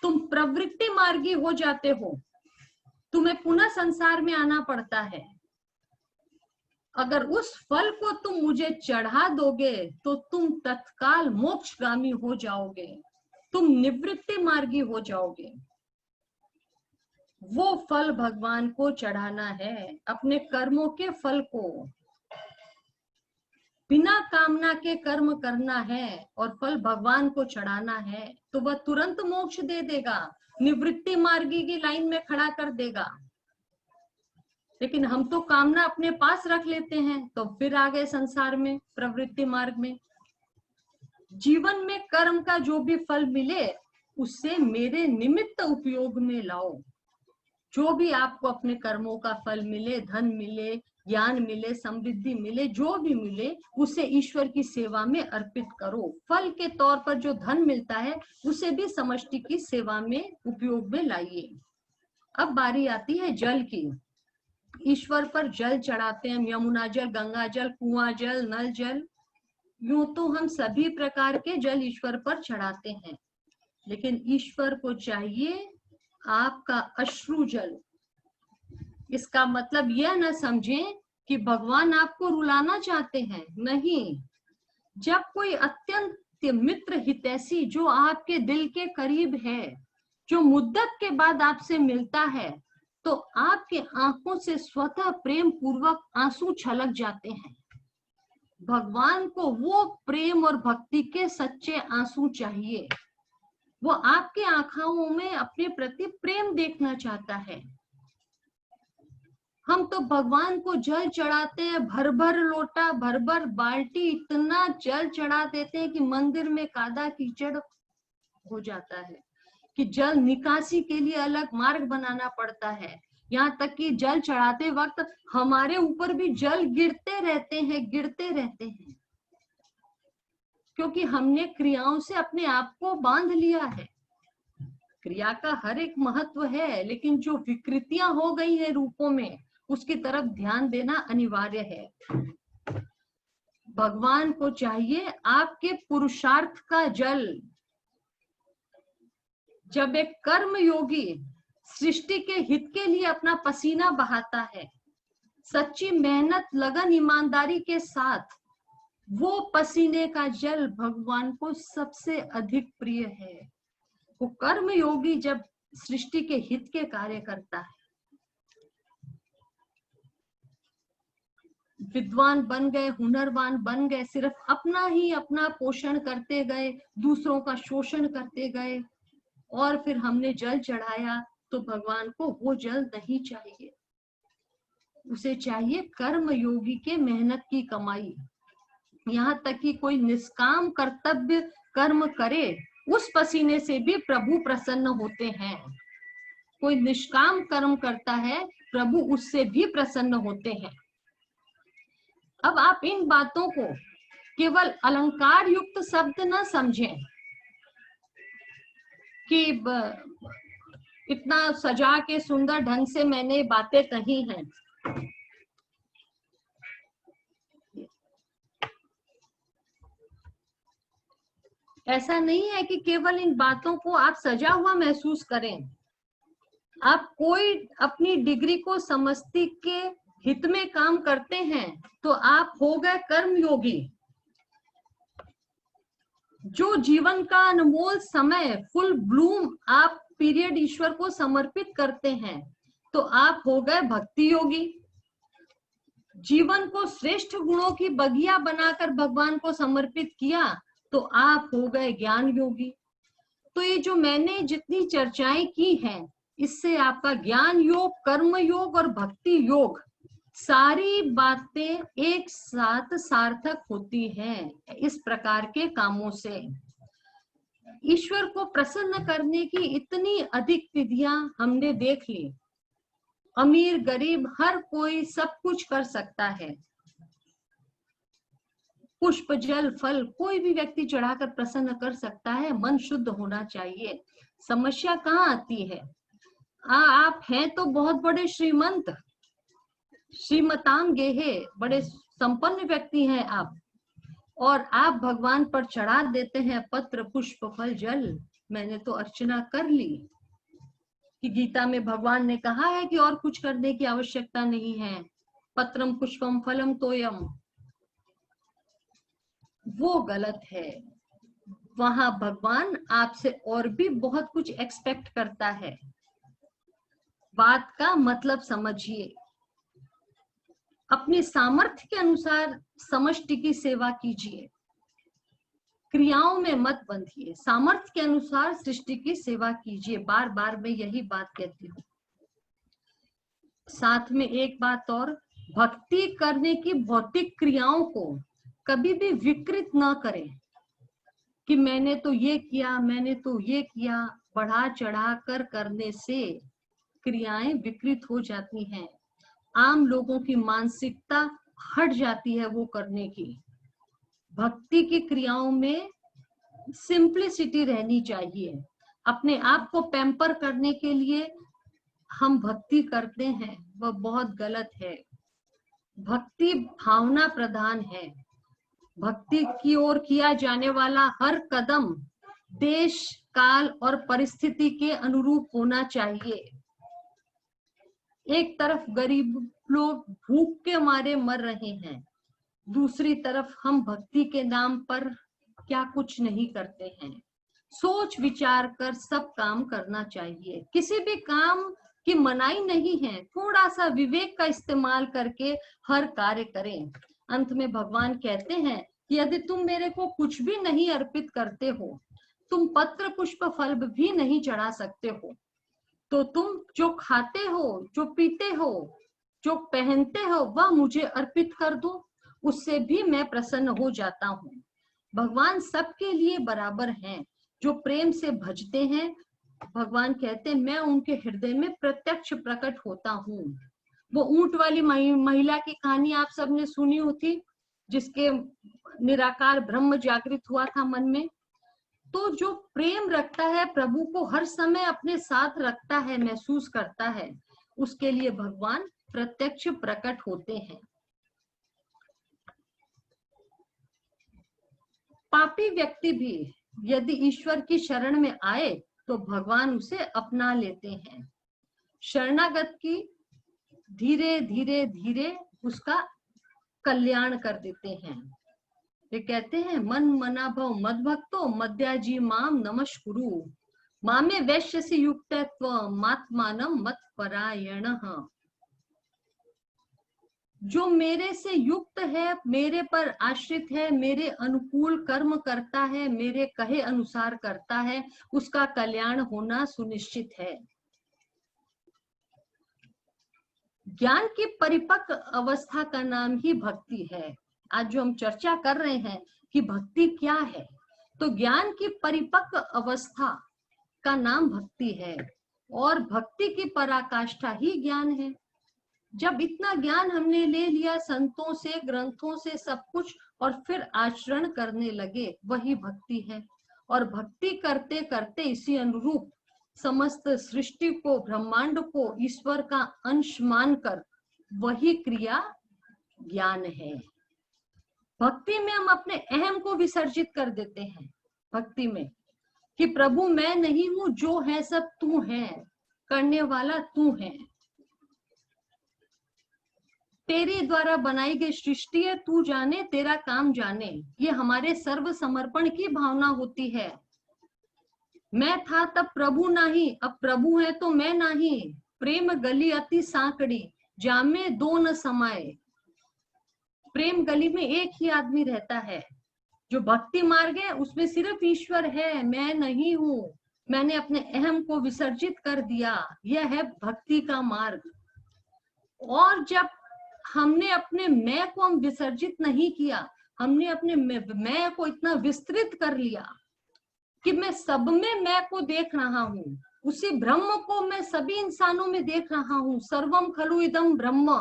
तुम प्रवृत्ति मार्गी हो जाते हो, तुम्हें पुनः संसार में आना पड़ता है। अगर उस फल को तुम मुझे चढ़ा दोगे तो तुम तत्काल मोक्षगामी हो जाओगे, तुम निवृत्ति मार्गी हो जाओगे। वो फल भगवान को चढ़ाना है, अपने कर्मों के फल को। बिना कामना के कर्म करना है और फल भगवान को चढ़ाना है, तो वह तुरंत मोक्ष दे देगा, निवृत्ति मार्गी की लाइन में खड़ा कर देगा। लेकिन हम तो कामना अपने पास रख लेते हैं, तो फिर आ गए संसार में, प्रवृत्ति मार्ग में। जीवन में कर्म का जो भी फल मिले उससे मेरे निमित्त उपयोग में लाओ। जो भी आपको अपने कर्मों का फल मिले, धन मिले, ज्ञान मिले, समृद्धि मिले, जो भी मिले उसे ईश्वर की सेवा में अर्पित करो। फल के तौर पर जो धन मिलता है उसे भी समष्टि की सेवा में उपयोग में लाइए। अब बारी आती है जल की। ईश्वर पर जल चढ़ाते हैं, यमुना जल, गंगा जल, कुआं जल, नल जल, यूं तो हम सभी प्रकार के जल ईश्वर पर चढ़ाते हैं। लेकिन ईश्वर को चाहिए आपका अश्रु जल। इसका मतलब यह न समझें कि भगवान आपको रुलाना चाहते हैं, नहीं। जब कोई अत्यंत मित्र हितैषी जो आपके दिल के करीब है, जो मुद्दत के बाद आपसे मिलता है, तो आपके आंखों से स्वतः प्रेम पूर्वक आंसू छलक जाते हैं। भगवान को वो प्रेम और भक्ति के सच्चे आंसू चाहिए। वो आपके आंखों में अपने प्रति प्रेम देखना चाहता है। हम तो भगवान को जल चढ़ाते हैं, भर भर लोटा, भर भर बाल्टी, इतना जल चढ़ा देते हैं कि मंदिर में कादा कीचड़ हो जाता है, कि जल निकासी के लिए अलग मार्ग बनाना पड़ता है। यहाँ तक कि जल चढ़ाते वक्त हमारे ऊपर भी जल गिरते रहते हैं, क्योंकि हमने क्रियाओं से अपने आप को बांध लिया है। क्रिया का हर एक महत्व है, लेकिन जो विकृतियां हो गई है रूपों में, उसकी तरफ ध्यान देना अनिवार्य है। भगवान को चाहिए आपके पुरुषार्थ का जल। जब एक कर्म योगी सृष्टि के हित के लिए अपना पसीना बहाता है, सच्ची मेहनत, लगन, ईमानदारी के साथ, वो पसीने का जल भगवान को सबसे अधिक प्रिय है। वो कर्म योगी जब सृष्टि के हित के कार्य करता है, विद्वान बन गए, हुनरवान बन गए, सिर्फ अपना ही अपना पोषण करते गए, दूसरों का शोषण करते गए, और फिर हमने जल चढ़ाया, तो भगवान को वो जल नहीं चाहिए। उसे चाहिए कर्म योगी के मेहनत की कमाई। यहाँ तक कि कोई निष्काम कर्तव्य कर्म करे, उस पसीने से भी प्रभु प्रसन्न होते हैं। कोई निष्काम कर्म करता है, प्रभु उससे भी प्रसन्न होते हैं। अब आप इन बातों को केवल अलंकार युक्त शब्द न समझें कि इतना सजा के सुंदर ढंग से मैंने बातें कही हैं। ऐसा नहीं है कि केवल इन बातों को आप सजा हुआ महसूस करें। आप कोई अपनी डिग्री को समष्टि के हित में काम करते हैं, तो आप हो गए कर्म योगी। जो जीवन का अनमोल समय, फुल ब्लूम आप पीरियड ईश्वर को समर्पित करते हैं, तो आप हो गए भक्ति योगी। जीवन को श्रेष्ठ गुणों की बगिया बनाकर भगवान को समर्पित किया, तो आप हो गए ज्ञान योगी। तो ये जो मैंने जितनी चर्चाएं की हैं, इससे आपका ज्ञान योग, कर्म योग और भक्ति योग, सारी बातें एक साथ सार्थक होती हैं। इस प्रकार के कामों से ईश्वर को प्रसन्न करने की इतनी अधिक विधियां हमने देख ली। अमीर गरीब हर कोई सब कुछ कर सकता है। पुष्प, जल, फल कोई भी व्यक्ति चढ़ाकर प्रसन्न कर सकता है। मन शुद्ध होना चाहिए। समस्या कहाँ आती है? आप हैं तो बहुत बड़े श्रीमंत, श्रीमताम गेहे, बड़े संपन्न व्यक्ति हैं आप, और आप भगवान पर चढ़ा देते हैं पत्र, पुष्प, फल, जल। मैंने तो अर्चना कर ली। कि गीता में भगवान ने कहा है कि और कुछ करने की आवश्यकता नहीं है, पत्रम पुष्पम फलम तोयम, वो गलत है। वहां भगवान आपसे और भी बहुत कुछ एक्सपेक्ट करता है। बात का मतलब समझिए, अपनी सामर्थ्य के अनुसार समष्टि की सेवा कीजिए, क्रियाओं में मत बंधिए, सामर्थ्य के अनुसार सृष्टि की सेवा कीजिए। बार बार मैं यही बात कहती हूँ। साथ में एक बात और, भक्ति करने की भौतिक क्रियाओं को कभी भी विकृत ना करें कि मैंने तो ये किया, मैंने तो ये किया। बढ़ा चढ़ा कर करने से क्रियाएं विकृत हो जाती हैं। आम लोगों की मानसिकता हट जाती है वो करने की। भक्ति की क्रियाओं में सिंप्लिसिटी रहनी चाहिए। अपने आप को पैम्पर करने के लिए हम भक्ति करते हैं, वह बहुत गलत है। भक्ति भावना प्रधान है। भक्ति की ओर किया जाने वाला हर कदम देश, काल और परिस्थिति के अनुरूप होना चाहिए। एक तरफ गरीब लोग भूख के मारे मर रहे हैं, दूसरी तरफ हम भक्ति के नाम पर क्या कुछ नहीं करते हैं। सोच विचार कर सब काम करना चाहिए। किसी भी काम की मनाही नहीं है, थोड़ा सा विवेक का इस्तेमाल करके हर कार्य करें। अंत में भगवान कहते हैं कि यदि तुम मेरे को कुछ भी नहीं अर्पित करते हो, तुम पत्र पुष्प फल भी नहीं चढ़ा सकते हो, तो तुम जो खाते हो, जो पीते हो, जो पहनते हो, वह मुझे अर्पित कर दो, उससे भी मैं प्रसन्न हो जाता हूँ। भगवान सबके लिए बराबर हैं। जो प्रेम से भजते हैं, भगवान कहते हैं मैं उनके हृदय में प्रत्यक्ष प्रकट होता हूँ। वो ऊंट वाली महिला की कहानी आप सबने सुनी होती, जिसके निराकार ब्रह्म जागृत हुआ था मन में। तो जो प्रेम रखता है, प्रभु को हर समय अपने साथ रखता है, महसूस करता है, उसके लिए भगवान प्रत्यक्ष प्रकट होते हैं। पापी व्यक्ति भी यदि ईश्वर की शरण में आए तो भगवान उसे अपना लेते हैं। शरणागत की धीरे धीरे धीरे उसका कल्याण कर देते हैं। वे कहते हैं मन मना भव मद भक्तो मद्याजी माम नमस्कुरु मामे वैश्यसि युक्तत्व मात्मानम मत परायणः। जो मेरे से युक्त है, मेरे पर आश्रित है, मेरे अनुकूल कर्म करता है, मेरे कहे अनुसार करता है, उसका कल्याण होना सुनिश्चित है। ज्ञान की परिपक्व अवस्था का नाम ही भक्ति है। आज जो हम चर्चा कर रहे हैं कि भक्ति क्या है, तो ज्ञान की परिपक्व अवस्था का नाम भक्ति है, और भक्ति की पराकाष्ठा ही ज्ञान है। जब इतना ज्ञान हमने ले लिया संतों से, ग्रंथों से, सब कुछ, और फिर आचरण करने लगे, वही भक्ति है। और भक्ति करते करते इसी अनुरूप समस्त सृष्टि को, ब्रह्मांड को ईश्वर का अंश मानकर, वही क्रिया ज्ञान है। भक्ति में हम अपने अहम को विसर्जित कर देते हैं। भक्ति में कि प्रभु मैं नहीं हूं, जो है सब तू है, करने वाला तू है, तेरे द्वारा बनाई गई सृष्टि है, तू जाने, तेरा काम जाने। ये हमारे सर्व समर्पण की भावना होती है। मैं था तब प्रभु नहीं, अब प्रभु है तो मैं नहीं। प्रेम गली अति सांकड़ी, जामे दो न समाये। प्रेम गली में एक ही आदमी रहता है। जो भक्ति मार्ग है उसमें सिर्फ ईश्वर है, मैं नहीं हूं। मैंने अपने अहम को विसर्जित कर दिया, यह है भक्ति का मार्ग। और जब हमने अपने मैं को हम विसर्जित नहीं किया, हमने अपने मैं को इतना विस्तृत कर लिया कि मैं सब में मैं को देख रहा हूँ, उसी ब्रह्म को मैं सभी इंसानों में देख रहा हूँ, सर्वम खलु इदम ब्रह्म,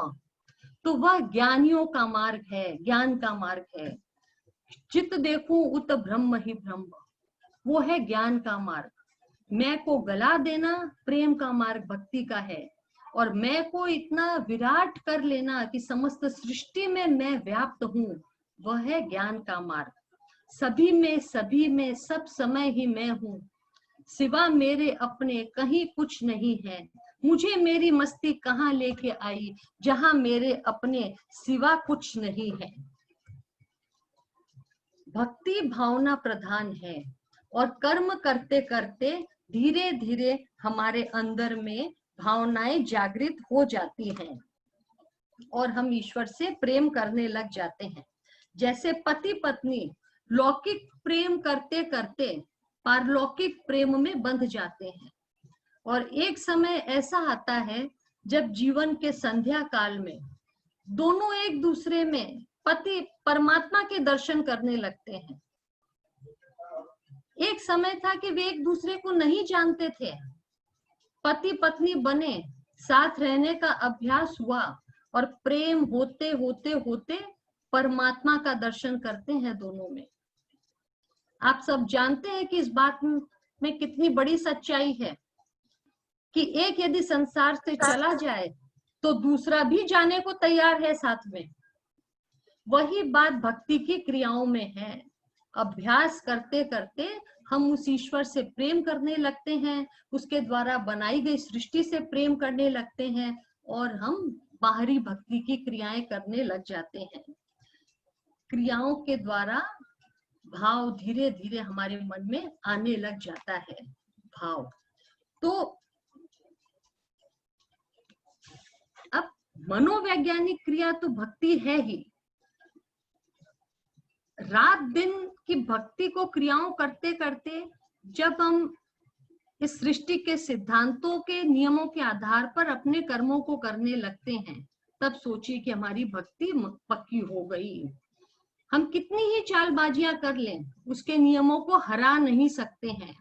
तो वह ज्ञानियों का मार्ग है, ज्ञान का मार्ग है। चित्त देखूं उत ब्रह्म ही ब्रह्म, वो है ज्ञान का मार्ग। मैं को गला देना प्रेम का मार्ग भक्ति का है, और मैं को इतना विराट कर लेना कि समस्त सृष्टि में मैं व्याप्त हूँ, वह है ज्ञान का मार्ग। सभी में सब समय ही मैं हूँ, सिवा मेरे अपने कहीं कुछ नहीं है। मुझे मेरी मस्ती कहाँ लेके आई, जहां मेरे अपने सिवा कुछ नहीं है। भक्ति भावना प्रधान है और कर्म करते करते धीरे धीरे हमारे अंदर में भावनाएं जागृत हो जाती हैं और हम ईश्वर से प्रेम करने लग जाते हैं। जैसे पति पत्नी लौकिक प्रेम करते करते पारलौकिक प्रेम में बंध जाते हैं, और एक समय ऐसा आता है जब जीवन के संध्या काल में दोनों एक दूसरे में पति परमात्मा के दर्शन करने लगते हैं। एक समय था कि वे एक दूसरे को नहीं जानते थे, पति पत्नी बने, साथ रहने का अभ्यास हुआ और प्रेम होते होते होते परमात्मा का दर्शन करते हैं दोनों में। आप सब जानते हैं कि इस बात में कितनी बड़ी सच्चाई है कि एक यदि संसार से चला जाए तो दूसरा भी जाने को तैयार है साथ में। वही बात भक्ति की क्रियाओं में है। अभ्यास करते करते हम उस ईश्वर से प्रेम करने लगते हैं, उसके द्वारा बनाई गई सृष्टि से प्रेम करने लगते हैं और हम बाहरी भक्ति की क्रियाएं करने लग जाते हैं। क्रियाओं के द्वारा भाव धीरे धीरे हमारे मन में आने लग जाता है। भाव तो अब मनोवैज्ञानिक क्रिया तो भक्ति है ही। रात दिन की भक्ति को क्रियाओं करते करते जब हम इस सृष्टि के सिद्धांतों के नियमों के आधार पर अपने कर्मों को करने लगते हैं, तब सोचिए कि हमारी भक्ति पक्की हो गई। हम कितनी ही चालबाजियां कर लें, उसके नियमों को हरा नहीं सकते हैं।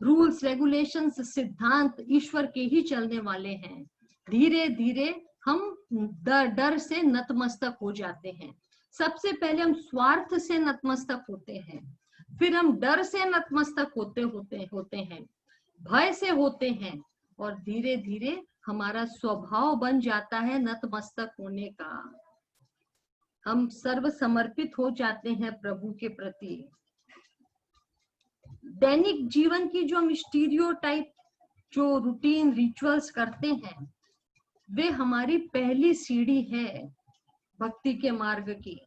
रूल्स रेगुलेशंस सिद्धांत ईश्वर के ही चलने वाले हैं। धीरे धीरे हम डर से नतमस्तक हो जाते हैं। सबसे पहले हम स्वार्थ से नतमस्तक होते हैं, फिर हम डर से नतमस्तक होते हैं, भय से होते हैं, और धीरे धीरे हमारा स्वभाव बन जाता है नतमस्तक होने का। हम सर्व समर्पित हो जाते हैं प्रभु के प्रति। दैनिक जीवन की जो हम स्टीरियोटाइप जो रूटीन रिचुअल्स करते हैं, वे हमारी पहली सीढ़ी है भक्ति के मार्ग की।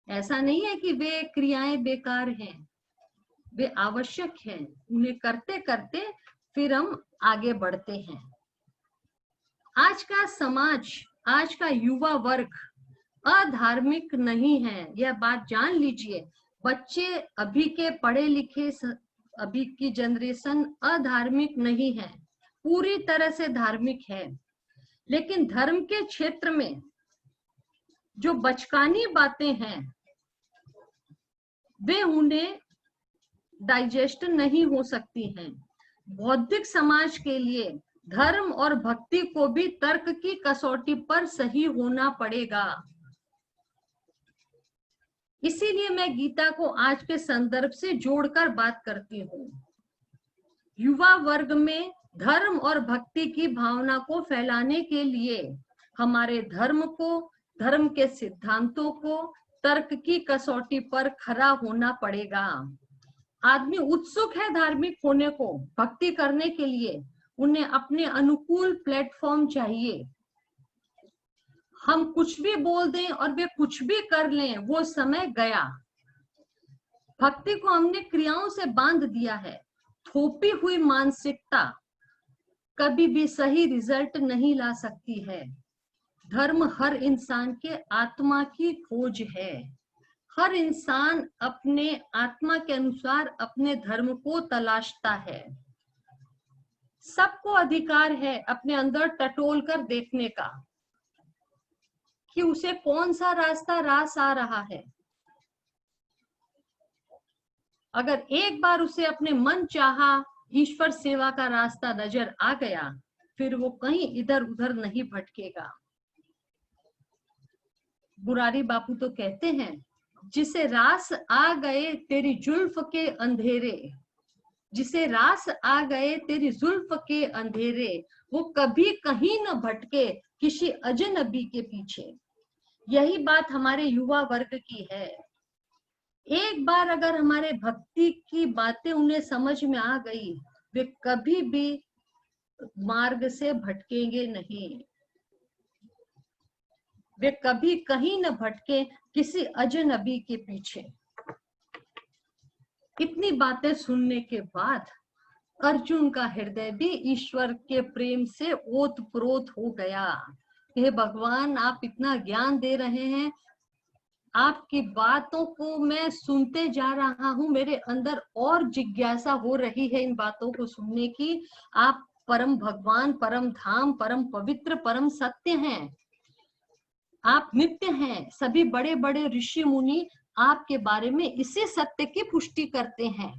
ऐसा नहीं है कि वे क्रियाएं बेकार हैं, वे आवश्यक हैं। उन्हें करते करते फिर हम आगे बढ़ते हैं। आज का समाज, आज का युवा वर्ग अधार्मिक नहीं है, यह बात जान लीजिए। बच्चे अभी के पढ़े लिखे, अभी की जनरेशन अधार्मिक नहीं है, पूरी तरह से धार्मिक है। लेकिन धर्म के क्षेत्र में जो बचकानी बातें हैं वे उन्हें डाइजेस्ट नहीं हो सकती हैं। बौद्धिक समाज के लिए धर्म और भक्ति को भी तर्क की कसौटी पर सही होना पड़ेगा। इसीलिए मैं गीता को आज के संदर्भ से जोड़कर बात करती हूँ। युवा वर्ग में धर्म और भक्ति की भावना को फैलाने के लिए हमारे धर्म को, धर्म के सिद्धांतों को तर्क की कसौटी पर खरा होना पड़ेगा। आदमी उत्सुक है धार्मिक होने को, भक्ति करने के लिए उन्हें अपने अनुकूल प्लेटफॉर्म चाहिए। हम कुछ भी बोल दें और वे कुछ भी कर लें, वो समय गया। भक्ति को हमने क्रियाओं से बांध दिया है। थोपी हुई मानसिकता कभी भी सही रिजल्ट नहीं ला सकती है। धर्म हर इंसान के आत्मा की खोज है। हर इंसान अपने आत्मा के अनुसार अपने धर्म को तलाशता है। सबको अधिकार है अपने अंदर टटोल कर देखने का कि उसे कौन सा रास्ता रास आ रहा है। अगर एक बार उसे अपने मन चाहा ईश्वर सेवा का रास्ता नजर आ गया, फिर वो कहीं इधर उधर नहीं भटकेगा। बुरारी बापू तो कहते हैं, जिसे रास आ गए तेरी जुल्फ के अंधेरे, जिसे रास आ गए तेरी जुल्फ के अंधेरे, वो कभी कहीं न भटके किसी अजनबी के पीछे। यही बात हमारे युवा वर्ग की है। एक बार अगर हमारे भक्ति की बातें उन्हें समझ में आ गई, वे कभी भी मार्ग से भटकेंगे नहीं। वे कभी कहीं न भटके किसी अजनबी के पीछे। इतनी बातें सुनने के बाद अर्जुन का हृदय भी ईश्वर के प्रेम से ओतप्रोत हो गया। हे भगवान, आप इतना ज्ञान दे रहे हैं, आपकी बातों को मैं सुनते जा रहा हूँ, मेरे अंदर और जिज्ञासा हो रही है इन बातों को सुनने की। आप परम भगवान, परम धाम, परम पवित्र, परम सत्य हैं, आप नित्य हैं। सभी बड़े बड़े ऋषि मुनि आपके बारे में इसी सत्य की पुष्टि करते हैं।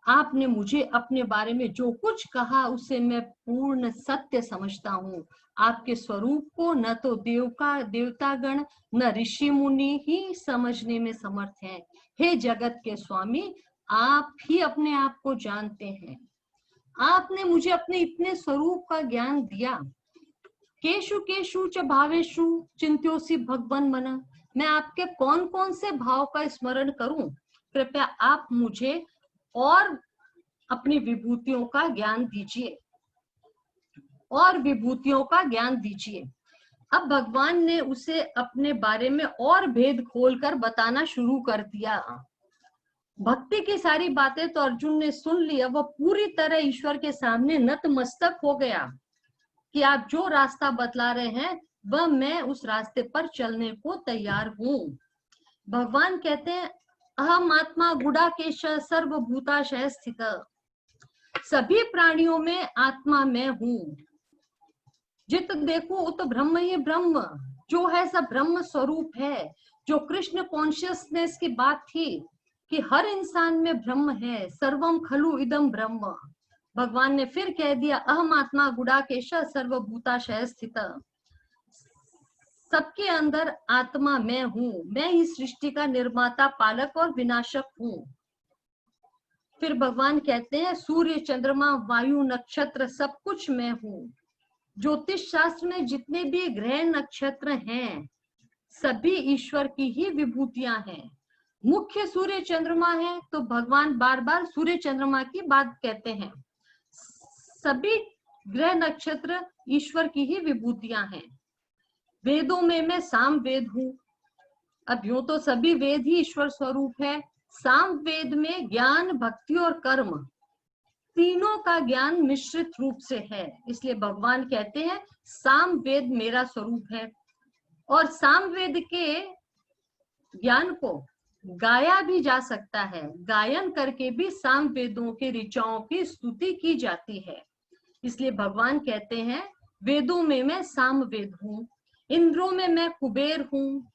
आपने मुझे अपने बारे में जो कुछ कहा उसे मैं पूर्ण सत्य समझता हूँ। आपके स्वरूप को न तो देवतागण न ऋषि मुनि ही समझने में समर्थ हैं। हे जगत के स्वामी, आप ही अपने आप को जानते हैं। आपने मुझे अपने इतने स्वरूप का ज्ञान दिया। केशु केशु च भावेशु चिंत्योसी भगवन मन। मैं आपके कौन कौन से भाव का स्मरण करूं? कृपया आप मुझे और अपनी विभूतियों का ज्ञान दीजिए, और विभूतियों का ज्ञान दीजिए। अब भगवान ने उसे अपने बारे में और भेद खोलकर बताना शुरू कर दिया। भक्ति की सारी बातें तो अर्जुन ने सुन ली। अब वह पूरी तरह ईश्वर के सामने नतमस्तक हो गया कि आप जो रास्ता बतला रहे हैं वह मैं उस रास्ते पर चलने को तैयार हूँ। भगवान कहते हैं, अहम आत्मा गुडाकेश सर्वभूताशय स्थित। सभी प्राणियों में आत्मा मैं हूँ। जित देखो उत ब्रह्म ही ब्रह्म। जो है सब ब्रह्म स्वरूप है। जो कृष्ण कॉन्शियसनेस की बात थी कि हर इंसान में ब्रह्म है, सर्वम खलु इदम ब्रह्म। भगवान ने फिर कह दिया, अहम आत्मा गुडाकेश सर्वभूताशय स्थित। सबके अंदर आत्मा मैं हूँ। मैं ही सृष्टि का निर्माता, पालक और विनाशक हूँ। फिर भगवान कहते हैं, सूर्य चंद्रमा वायु नक्षत्र सब कुछ मैं हूँ। ज्योतिष शास्त्र में जितने भी ग्रह नक्षत्र हैं सभी ईश्वर की ही विभूतियां हैं। मुख्य सूर्य चंद्रमा है तो भगवान बार बार सूर्य चंद्रमा की बात कहते हैं। सभी ग्रह नक्षत्र ईश्वर की ही विभूतियां हैं। वेदों में मैं साम वेद हूँ। अब यूं तो सभी वेद ही ईश्वर स्वरूप है। साम वेद में ज्ञान, भक्ति और कर्म तीनों का ज्ञान मिश्रित रूप से है। इसलिए भगवान कहते हैं, साम वेद मेरा स्वरूप है। और साम वेद के ज्ञान को गाया भी जा सकता है। गायन करके भी साम वेदों के ऋचाओं की स्तुति की जाती है। इसलिए भगवान कहते हैं, वेदों में मैं साम वेद हूँ, इंद्रों में मैं कुबेर हूँ,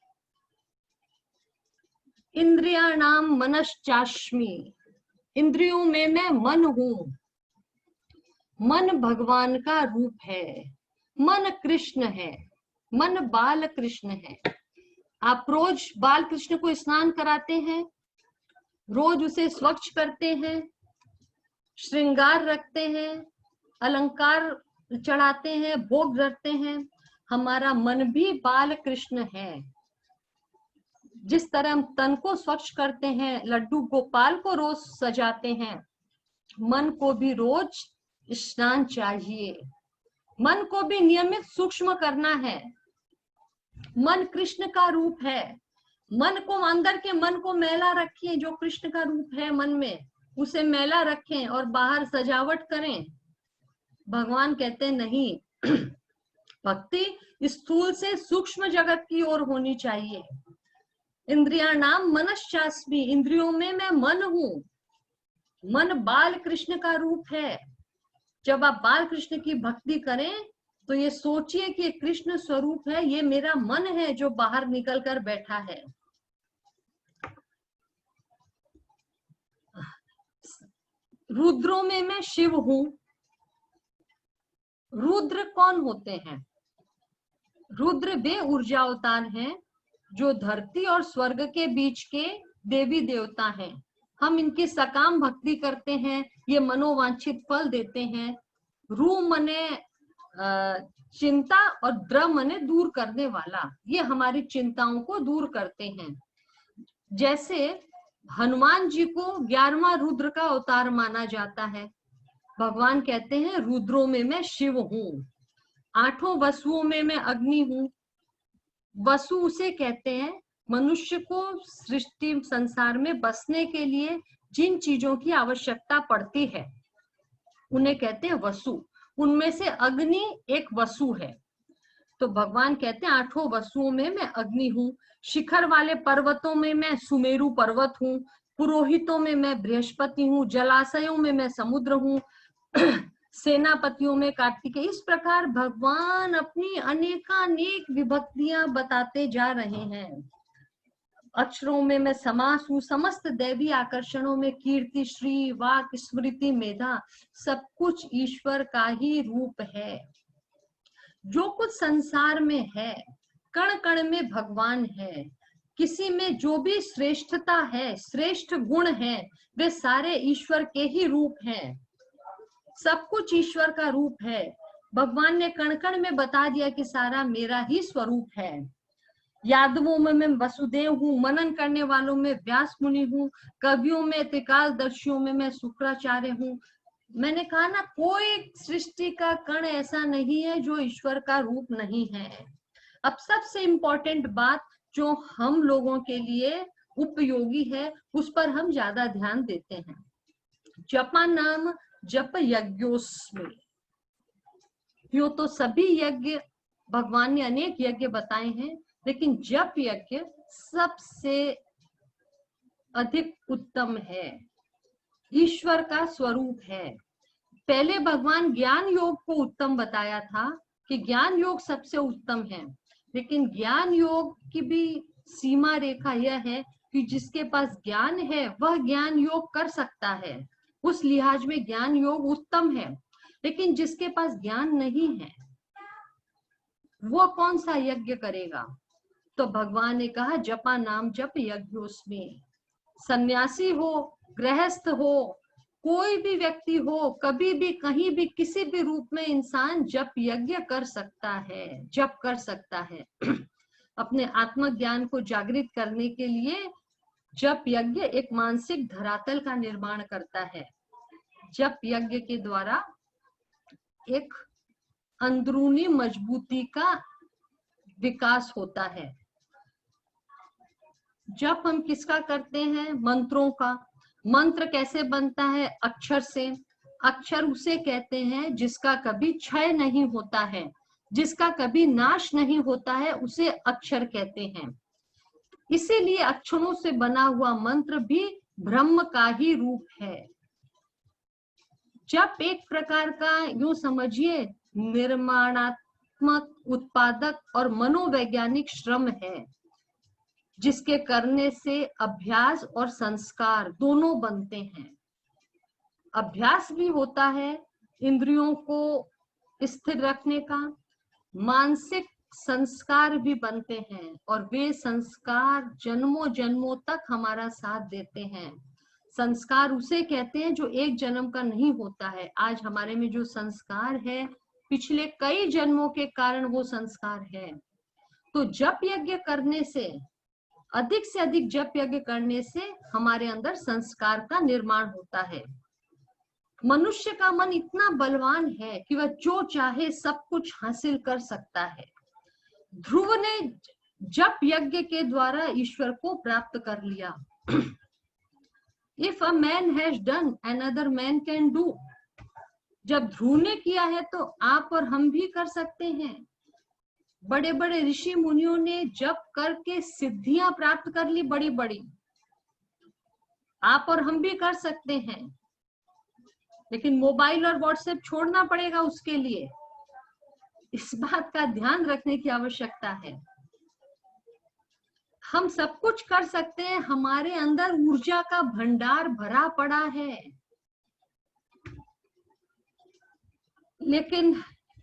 इंद्रियाणाम मनश्चास्मि। इंद्रियों में मैं मन हूँ। मन भगवान का रूप है। मन कृष्ण है। मन बाल कृष्ण है। आप रोज बाल कृष्ण को स्नान कराते हैं, रोज उसे स्वच्छ करते हैं, श्रृंगार रखते हैं, अलंकार चढ़ाते हैं, भोग रखते हैं। हमारा मन भी बाल कृष्ण है। जिस तरह हम तन को स्वच्छ करते हैं, लड्डू गोपाल को रोज सजाते हैं, मन को भी रोज स्नान चाहिए। मन को भी नियमित सूक्ष्म करना है। मन कृष्ण का रूप है। मन को, अंदर के मन को मैला रखिए, जो कृष्ण का रूप है मन में उसे मैला रखें और बाहर सजावट करें। भगवान कहते हैं नहीं, भक्ति स्थूल से सूक्ष्म जगत की ओर होनी चाहिए। इंद्रियाणाम मनश्चास्मि। इंद्रियों में मैं मन हूँ। मन बाल कृष्ण का रूप है। जब आप बाल कृष्ण की भक्ति करें तो ये सोचिए कि कृष्ण स्वरूप है, ये मेरा मन है जो बाहर निकल कर बैठा है। रुद्रों में मैं शिव हूँ। रुद्र कौन होते हैं? रुद्र वे ऊर्जा अवतार हैं जो धरती और स्वर्ग के बीच के देवी देवता हैं। हम इनकी सकाम भक्ति करते हैं, ये मनोवांछित फल देते हैं। रू मने चिंता और द्र मने दूर करने वाला, ये हमारी चिंताओं को दूर करते हैं। जैसे हनुमान जी को 11वां रुद्र का अवतार माना जाता है। भगवान कहते हैं रुद्रों में मैं शिव हूँ, आठों वसुओं में मैं अग्नि हूँ। वसु उसे कहते हैं मनुष्य को सृष्टि संसार में बसने के लिए जिन चीजों की आवश्यकता पड़ती है उन्हें कहते हैं वसु। उनमें से अग्नि एक वसु है। तो भगवान कहते हैं आठों वसुओं में मैं अग्नि हूँ, शिखर वाले पर्वतों में मैं सुमेरु पर्वत हूँ, पुरोहितों में मैं बृहस्पति हूँ, जलाशयों में मैं समुद्र हूँ, सेनापतियों में कार्तिकेय। इस प्रकार भगवान अपनी अनेकानेक विभक्तियां बताते जा रहे हैं। अक्षरों में मैं समास हूँ, समस्त दैवी आकर्षणों में कीर्ति, श्री, वाक, स्मृति, मेधा, सब कुछ ईश्वर का ही रूप है। जो कुछ संसार में है, कण कण में भगवान है। किसी में जो भी श्रेष्ठता है, श्रेष्ठ गुण है, वे सारे ईश्वर के ही रूप हैं। सब कुछ ईश्वर का रूप है। भगवान ने कण कण में बता दिया कि सारा मेरा ही स्वरूप है। यादवों में मैं वसुदेव हूँ, मनन करने वालों में व्यास मुनि हूँ, कवियों में त्रिकालदर्शियों में मैं शुक्राचार्य हूँ। मैंने कहा ना, कोई सृष्टि का कण ऐसा नहीं है जो ईश्वर का रूप नहीं है। अब सबसे इम्पोर्टेंट बात जो हम लोगों के लिए उपयोगी है, उस पर हम ज्यादा ध्यान देते हैं। जपा नाम जप यज्ञोस्मि। यूं तो सभी यज्ञ भगवान ने अनेक यज्ञ बताए हैं, लेकिन जप यज्ञ सबसे अधिक उत्तम है, ईश्वर का स्वरूप है। पहले भगवान ज्ञान योग को उत्तम बताया था कि ज्ञान योग सबसे उत्तम है, लेकिन ज्ञान योग की भी सीमा रेखा यह है कि जिसके पास ज्ञान है वह ज्ञान योग कर सकता है, उस लिहाज में ज्ञान योग उत्तम है। लेकिन जिसके पास ज्ञान नहीं है वो कौन सा यज्ञ करेगा? तो भगवान ने कहा जपा नाम जप यज्ञोस्मि। सन्यासी हो, गृहस्थ हो, कोई भी व्यक्ति हो, कभी भी कहीं भी किसी भी रूप में इंसान जप यज्ञ कर सकता है, जप कर सकता है। अपने आत्मज्ञान को जागृत करने के लिए जप यज्ञ एक मानसिक धरातल का निर्माण करता है। जप यज्ञ के द्वारा एक अंदरूनी मजबूती का विकास होता है। जप हम किसका करते हैं? मंत्रों का। मंत्र कैसे बनता है? अक्षर से। अक्षर उसे कहते हैं जिसका कभी क्षय नहीं होता है, जिसका कभी नाश नहीं होता है, उसे अक्षर कहते हैं। इसीलिए अक्षरों से बना हुआ मंत्र भी ब्रह्म का ही रूप है। जप एक प्रकार का, यूं समझिए, निर्माणात्मक, उत्पादक और मनोवैज्ञानिक श्रम है, जिसके करने से अभ्यास और संस्कार दोनों बनते हैं। अभ्यास भी होता है इंद्रियों को स्थिर रखने का, मानसिक संस्कार भी बनते हैं, और वे संस्कार जन्मों जन्मों तक हमारा साथ देते हैं। संस्कार उसे कहते हैं जो एक जन्म का नहीं होता है। आज हमारे में जो संस्कार है, पिछले कई जन्मों के कारण वो संस्कार है। तो जप यज्ञ करने से अधिक जप यज्ञ करने से हमारे अंदर संस्कार का निर्माण होता है। मनुष्य का मन इतना बलवान है कि वह जो चाहे सब कुछ हासिल कर सकता है। ध्रुव ने जप यज्ञ के द्वारा ईश्वर को प्राप्त कर लिया। If a man has done, another man can do. जब ध्रुव ने किया है तो आप और हम भी कर सकते हैं। बड़े बड़े ऋषि मुनियों ने जप करके सिद्धियां प्राप्त कर ली बड़ी बड़ी, आप और हम भी कर सकते हैं। लेकिन मोबाइल और व्हाट्सएप छोड़ना पड़ेगा उसके लिए। इस बात का ध्यान रखने की आवश्यकता है। हम सब कुछ कर सकते हैं, हमारे अंदर ऊर्जा का भंडार भरा पड़ा है, लेकिन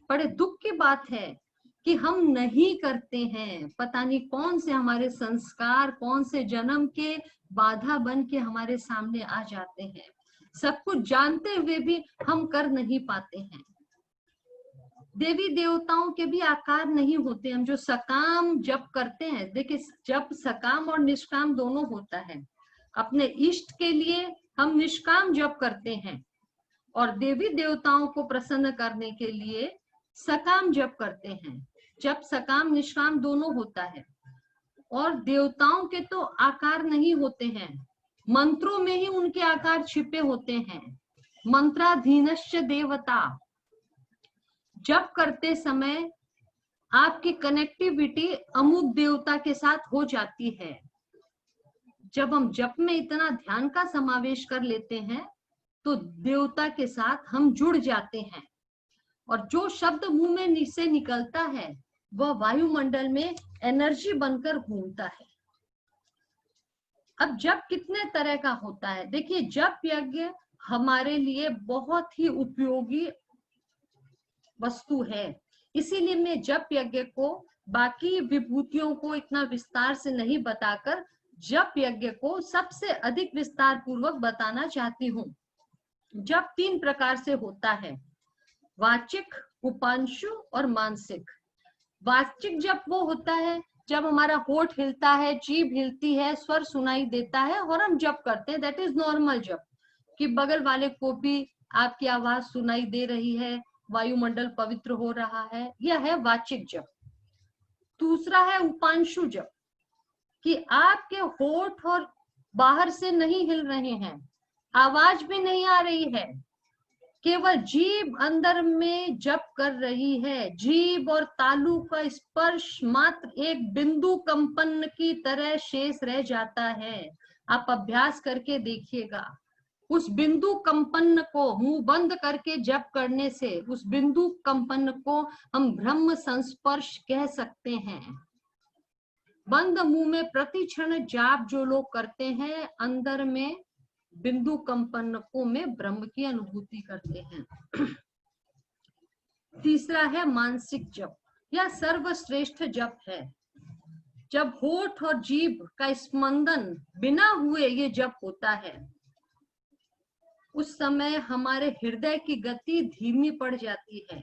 बड़े दुख की बात है कि हम नहीं करते हैं। पता नहीं कौन से हमारे संस्कार, कौन से जन्म के बाधा बन के हमारे सामने आ जाते हैं। सब कुछ जानते हुए भी हम कर नहीं पाते हैं। देवी देवताओं के भी आकार नहीं होते। हम जो सकाम जप करते हैं, देखिए जप सकाम और निष्काम दोनों होता है। अपने इष्ट के लिए हम निष्काम जप करते हैं, और देवी देवताओं को प्रसन्न करने के लिए सकाम जप करते हैं। जब सकाम निष्काम दोनों होता है, और देवताओं के तो आकार नहीं होते हैं, मंत्रों में ही उनके आकार छिपे होते हैं। मंत्राधीनश्च देवता। जप करते समय आपकी कनेक्टिविटी अमुक देवता के साथ हो जाती है। जब हम जप में इतना ध्यान का समावेश कर लेते हैं तो देवता के साथ हम जुड़ जाते हैं, और जो शब्द मुंह में से निकलता है वह वायुमंडल में एनर्जी बनकर घूमता है। अब जप कितने तरह का होता है? देखिए, जप यज्ञ हमारे लिए बहुत ही उपयोगी वस्तु है, इसीलिए मैं जप यज्ञ को बाकी विभूतियों को इतना विस्तार से नहीं बताकर जप यज्ञ को सबसे अधिक विस्तार पूर्वक बताना चाहती हूँ। जप 3 प्रकार से होता है, वाचिक, उपांशु और मानसिक। वाचिक जप वो होता है जब हमारा होठ हिलता है, जीभ हिलती है, स्वर सुनाई देता है और हम जप करते हैं, दैट इज नॉर्मल जप, कि बगल वाले को भी आपकी आवाज सुनाई दे रही है, वायुमंडल पवित्र हो रहा है, यह है वाचिक जप। दूसरा है उपांशु जप, कि आपके होठ और बाहर से नहीं हिल रहे हैं, आवाज भी नहीं आ रही है, केवल जीभ अंदर में जप कर रही है। जीभ और तालु का स्पर्श मात्र एक बिंदु कंपन की तरह शेष रह जाता है। आप अभ्यास करके देखिएगा, उस बिंदु कंपन को मुंह बंद करके जप करने से उस बिंदु कंपन को हम ब्रह्म संस्पर्श कह सकते हैं। बंद मुंह में प्रति क्षण जाप जो लोग करते हैं, अंदर में बिंदु कंपनको में ब्रह्म की अनुभूति करते हैं। तीसरा है मानसिक जप, यह सर्वश्रेष्ठ जप है। जब होठ और जीभ का स्पंदन बिना हुए ये जप होता है, उस समय हमारे हृदय की गति धीमी पड़ जाती है,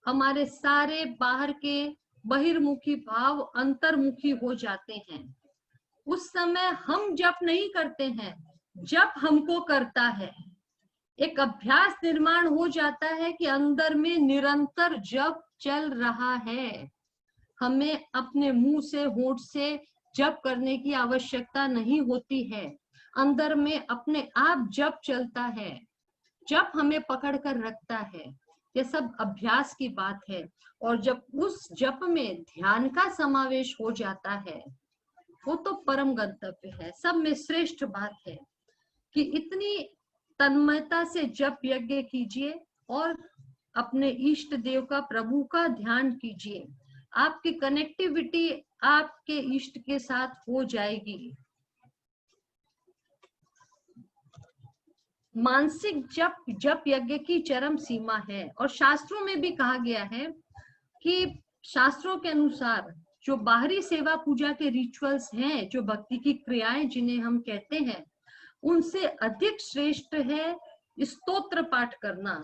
हमारे सारे बाहर के बहिर्मुखी भाव अंतर्मुखी हो जाते हैं। उस समय हम जप नहीं करते हैं, जप हमको करता है। एक अभ्यास निर्माण हो जाता है कि अंदर में निरंतर जप चल रहा है, हमें अपने मुंह से, होठ से जप करने की आवश्यकता नहीं होती है, अंदर में अपने आप जप चलता है, जप हमें पकड़ कर रखता है। ये सब अभ्यास की बात है, और जब उस जप में ध्यान का समावेश हो जाता है, वो तो परम गंतव्य है। सब में श्रेष्ठ बात है कि इतनी तन्मयता से जप यज्ञ कीजिए और अपने इष्ट देव का, प्रभु का ध्यान कीजिए, आपकी कनेक्टिविटी आपके इष्ट के साथ हो जाएगी। मानसिक जप यज्ञ की चरम सीमा है, और शास्त्रों में भी कहा गया है कि शास्त्रों के अनुसार जो बाहरी सेवा पूजा के रिचुअल्स हैं, जो भक्ति की क्रियाएं जिन्हें हम कहते हैं, उनसे अधिक श्रेष्ठ है स्तोत्र पाठ करना।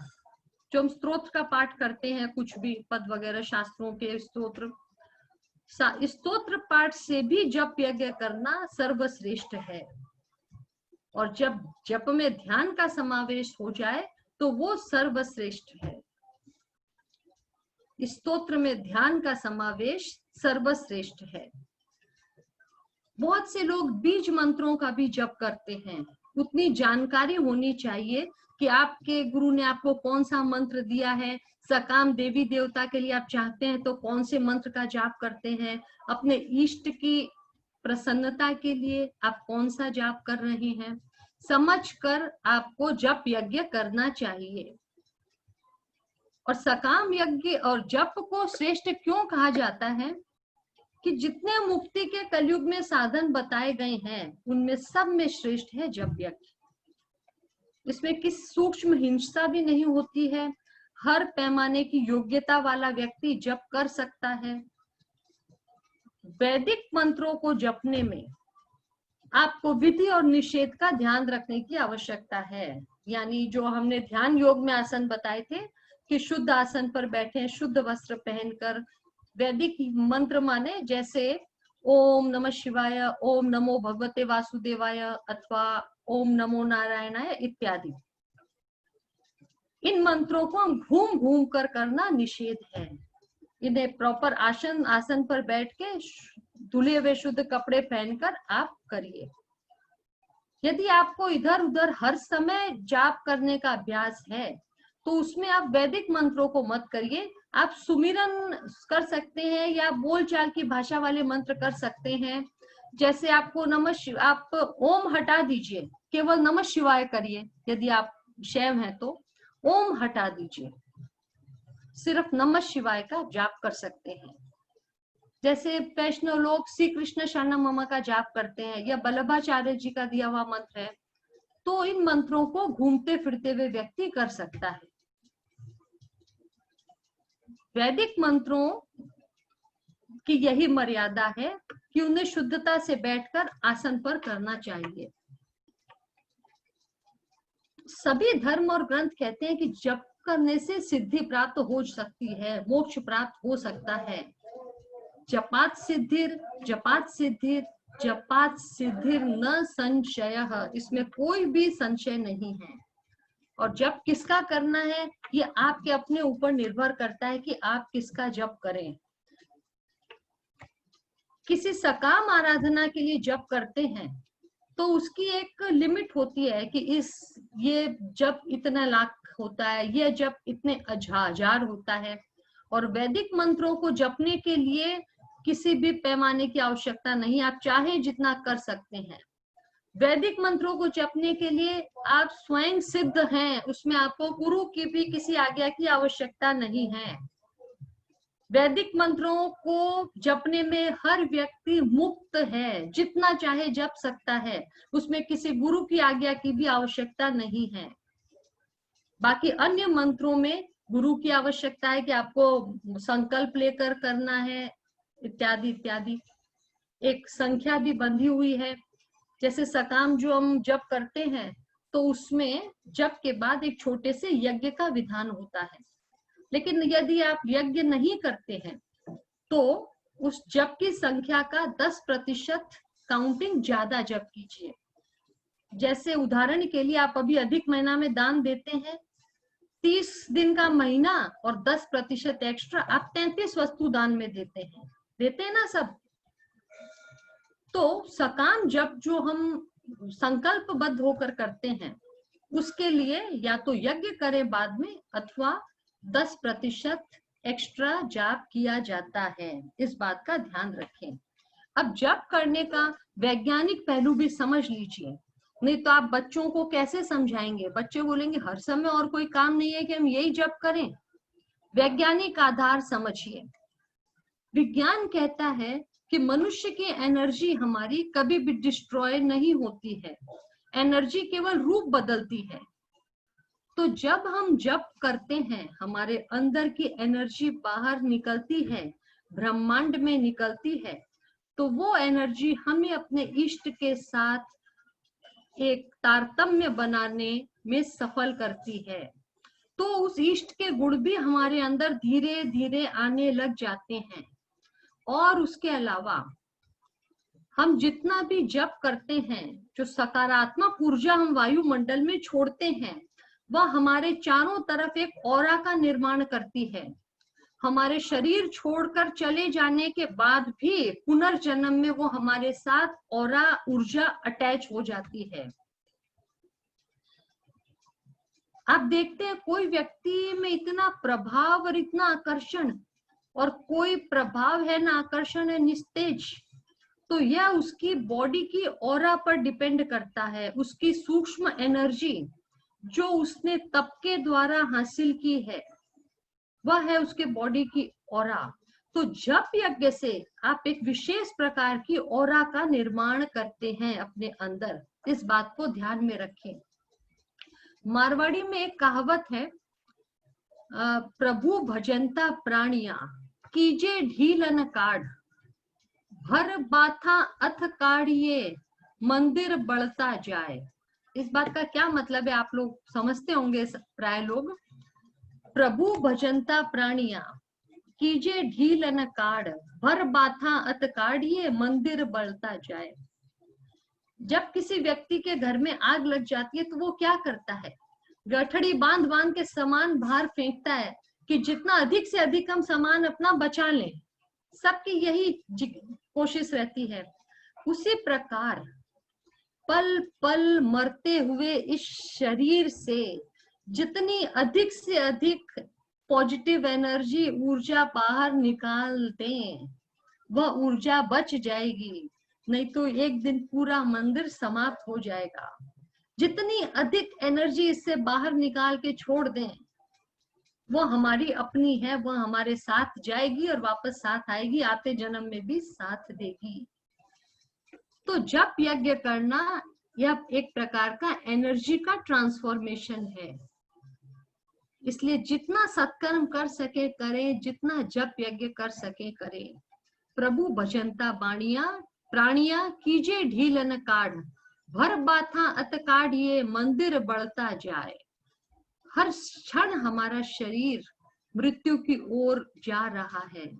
जो हम स्तोत्र का पाठ करते हैं, कुछ भी पद वगैरह शास्त्रों के स्तोत्र पाठ से भी जप यज्ञ करना सर्वश्रेष्ठ है। और जब जप में ध्यान का समावेश हो जाए तो वो सर्वश्रेष्ठ है। स्तोत्र में ध्यान का समावेश सर्वश्रेष्ठ है। बहुत से लोग बीज मंत्रों का भी जप करते हैं। उतनी जानकारी होनी चाहिए कि आपके गुरु ने आपको कौन सा मंत्र दिया है, सकाम देवी देवता के लिए आप चाहते हैं तो कौन से मंत्र का जाप करते हैं, अपने इष्ट की प्रसन्नता के लिए आप कौन सा जाप कर रहे हैं, समझकर आपको जप यज्ञ करना चाहिए। और सकाम यज्ञ और जप को श्रेष्ठ क्यों कहा जाता है कि जितने मुक्ति के कलयुग में साधन बताए गए हैं, उनमें सब में श्रेष्ठ है जप यज्ञ। इसमें किस सूक्ष्म हिंसा भी नहीं होती है, हर पैमाने की योग्यता वाला व्यक्ति जप कर सकता है। वैदिक मंत्रों को जपने में आपको विधि और निषेध का ध्यान रखने की आवश्यकता है। यानी जो हमने ध्यान योग में आसन बताए थे कि शुद्ध आसन पर बैठे, शुद्ध वस्त्र पहनकर, वैदिक मंत्र माने जैसे ओम नमः शिवाय, ओम नमो भगवते वासुदेवाय, अथवा ओम नमो नारायणाय इत्यादि। इन मंत्रों को हम घूम घूम कर करना निषेध है। इन्हें प्रॉपर आसन पर बैठ के धुले हुए शुद्ध कपड़े पहनकर आप करिए। यदि आपको इधर उधर हर समय जाप करने का अभ्यास है तो उसमें आप वैदिक मंत्रों को मत करिए। आप सुमिरन कर सकते हैं या बोलचाल की भाषा वाले मंत्र कर सकते हैं। जैसे आपको आप ओम हटा दीजिए, केवल नमः शिवाय करिए। यदि आप शैव हैं तो ओम हटा दीजिए, सिर्फ नमः शिवाय का जाप कर सकते हैं। जैसे वैष्णव लोग श्री कृष्ण शरणम मम का जाप करते हैं या वल्लभाचार्य जी का दिया हुआ मंत्र है, तो इन मंत्रों को घूमते फिरते हुए व्यक्ति कर सकता है। वैदिक मंत्रों की यही मर्यादा है कि उन्हें शुद्धता से बैठकर आसन पर करना चाहिए। सभी धर्म और ग्रंथ कहते हैं कि जप करने से सिद्धि प्राप्त हो सकती है, मोक्ष प्राप्त हो सकता है। जपात सिद्धिर जपात सिद्धिर जपात सिद्धिर न संशयः, इसमें कोई भी संशय नहीं है। और जप किसका करना है ये आपके अपने ऊपर निर्भर करता है कि आप किसका जप करें। किसी सकाम आराधना के लिए जप करते हैं तो उसकी एक लिमिट होती है कि ये जप इतना लाख होता है, ये जप इतने हजार होता है। और वैदिक मंत्रों को जपने के लिए किसी भी पैमाने की आवश्यकता नहीं, आप चाहे जितना कर सकते हैं। वैदिक मंत्रों को जपने के लिए आप स्वयं सिद्ध हैं, उसमें आपको गुरु की भी किसी आज्ञा की आवश्यकता नहीं है। वैदिक मंत्रों को जपने में हर व्यक्ति मुक्त है, जितना चाहे जप सकता है, उसमें किसी गुरु की आज्ञा की भी आवश्यकता नहीं है। बाकी अन्य मंत्रों में गुरु की आवश्यकता है कि आपको संकल्प लेकर करना है, इत्यादि इत्यादि। एक संख्या भी बंधी हुई है। जैसे सकाम जो हम जप करते हैं तो उसमें जप के बाद एक छोटे से यज्ञ का विधान होता है। लेकिन यदि आप यज्ञ नहीं करते हैं तो उस जप की संख्या का 10% काउंटिंग ज्यादा जप कीजिए। जैसे उदाहरण के लिए आप अभी अधिक महीना में दान देते हैं, 30 दिन का महीना और 10% एक्स्ट्रा, आप 33 वस्तु दान में देते हैं ना सब। तो सकाम जप जो हम संकल्पबद्ध होकर करते हैं उसके लिए या तो यज्ञ करें बाद में अथवा 10% एक्स्ट्रा जाप किया जाता है। इस बात का ध्यान रखें। अब जप करने का वैज्ञानिक पहलू भी समझ लीजिए, नहीं तो आप बच्चों को कैसे समझाएंगे। बच्चे बोलेंगे हर समय और कोई काम नहीं है कि हम यही जप करें। वैज्ञानिक आधार समझिए। विज्ञान कहता है कि मनुष्य की एनर्जी हमारी कभी भी डिस्ट्रॉय नहीं होती है, एनर्जी केवल रूप बदलती है। तो जब हम जप करते हैं हमारे अंदर की एनर्जी बाहर निकलती है, ब्रह्मांड में निकलती है, तो वो एनर्जी हमें अपने इष्ट के साथ एक तारतम्य बनाने में सफल करती है। तो उस इष्ट के गुण भी हमारे अंदर धीरे धीरे आने लग जाते हैं। और उसके अलावा हम जितना भी जप करते हैं, जो सकारात्मक ऊर्जा हम वायुमंडल में छोड़ते हैं, वह हमारे चारों तरफ एक ऑरा का निर्माण करती है। हमारे शरीर छोड़कर चले जाने के बाद भी पुनर्जन्म में वो हमारे साथ ऑरा ऊर्जा अटैच हो जाती है। आप देखते हैं कोई व्यक्ति में इतना प्रभाव और इतना आकर्षण, और कोई प्रभाव है ना आकर्षण है, निस्तेज, तो यह उसकी बॉडी की ऑरा पर डिपेंड करता है। उसकी सूक्ष्म एनर्जी जो उसने तप के द्वारा हासिल की है वह है उसके बॉडी की ऑरा। तो जप यज्ञ से आप एक विशेष प्रकार की ऑरा का निर्माण करते हैं अपने अंदर। इस बात को ध्यान में रखें। मारवाड़ी में एक कहावत है, प्रभु भजनता प्राणिया कीजे ढीलन काढ़, भर बाथा अथ काढ़िए मंदिर बढ़ता जाए। इस बात का क्या मतलब है आप लोग समझते होंगे प्राय लोग। प्रभु भजनता प्राणिया कीजे ढीलन काढ़, भर बाथा अथ काढ़िए मंदिर बढ़ता जाए। जब किसी व्यक्ति के घर में आग लग जाती है तो वो क्या करता है, गठड़ी बांध बांध के सामान बाहर फेंकता है कि जितना अधिक से अधिक हम सामान अपना बचा लें। सबकी यही कोशिश रहती है। उसी प्रकार पल पल मरते हुए इस शरीर से जितनी अधिक से अधिक पॉजिटिव एनर्जी ऊर्जा बाहर निकाल दें, वह ऊर्जा बच जाएगी, नहीं तो एक दिन पूरा मंदिर समाप्त हो जाएगा। जितनी अधिक एनर्जी इससे बाहर निकाल के छोड़ दें, वो हमारी अपनी है, वह हमारे साथ जाएगी और वापस साथ आएगी, आते जन्म में भी साथ देगी। तो जप यज्ञ करना यह एक प्रकार का एनर्जी का ट्रांसफॉर्मेशन है। इसलिए जितना सत्कर्म कर सके करें, जितना जप यज्ञ कर सके करें। प्रभु भजनता बाणिया प्राणिया कीजे ढील न काढ़, भर बाथा अत काढ़िए मंदिर बढ़ता जाए। हर क्षण हमारा शरीर मृत्यु की ओर जा रहा है।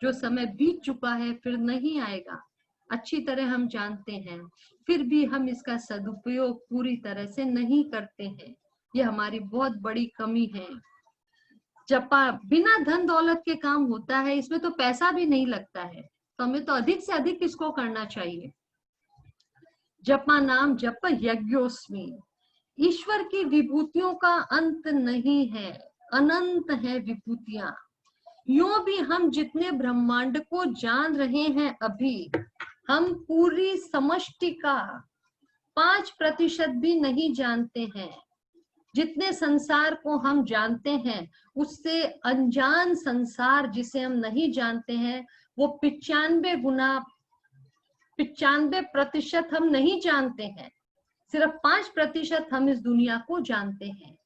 जो समय बीत चुका है फिर नहीं आएगा, अच्छी तरह हम जानते हैं, फिर भी हम इसका सदुपयोग पूरी तरह से नहीं करते हैं। यह हमारी बहुत बड़ी कमी है। जपा बिना धन दौलत के काम होता है, इसमें तो पैसा भी नहीं लगता है, तो हमें तो अधिक से अधिक इसको करना चाहिए। जपा नाम जप यज्ञोस्मि। ईश्वर की विभूतियों का अंत नहीं है, अनंत है विभूतियां। यूं भी हम जितने ब्रह्मांड को जान रहे हैं अभी, हम पूरी समष्टि का 5% भी नहीं जानते हैं। जितने संसार को हम जानते हैं उससे अनजान संसार जिसे हम नहीं जानते हैं वो 95% हम नहीं जानते हैं। सिर्फ 5% हम इस दुनिया को जानते हैं।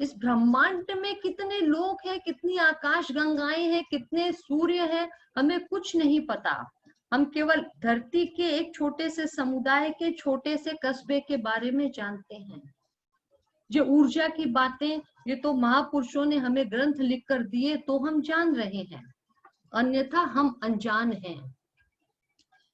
इस ब्रह्मांड में कितने लोग हैं, कितनी आकाश गंगाएं हैं, कितने सूर्य हैं, हमें कुछ नहीं पता। हम केवल धरती के एक छोटे से समुदाय के छोटे से कस्बे के बारे में जानते हैं। जो ऊर्जा की बातें ये तो महापुरुषों ने हमें ग्रंथ लिख कर दिए तो हम जान रहे हैं, अन्यथा हम अनजान हैं।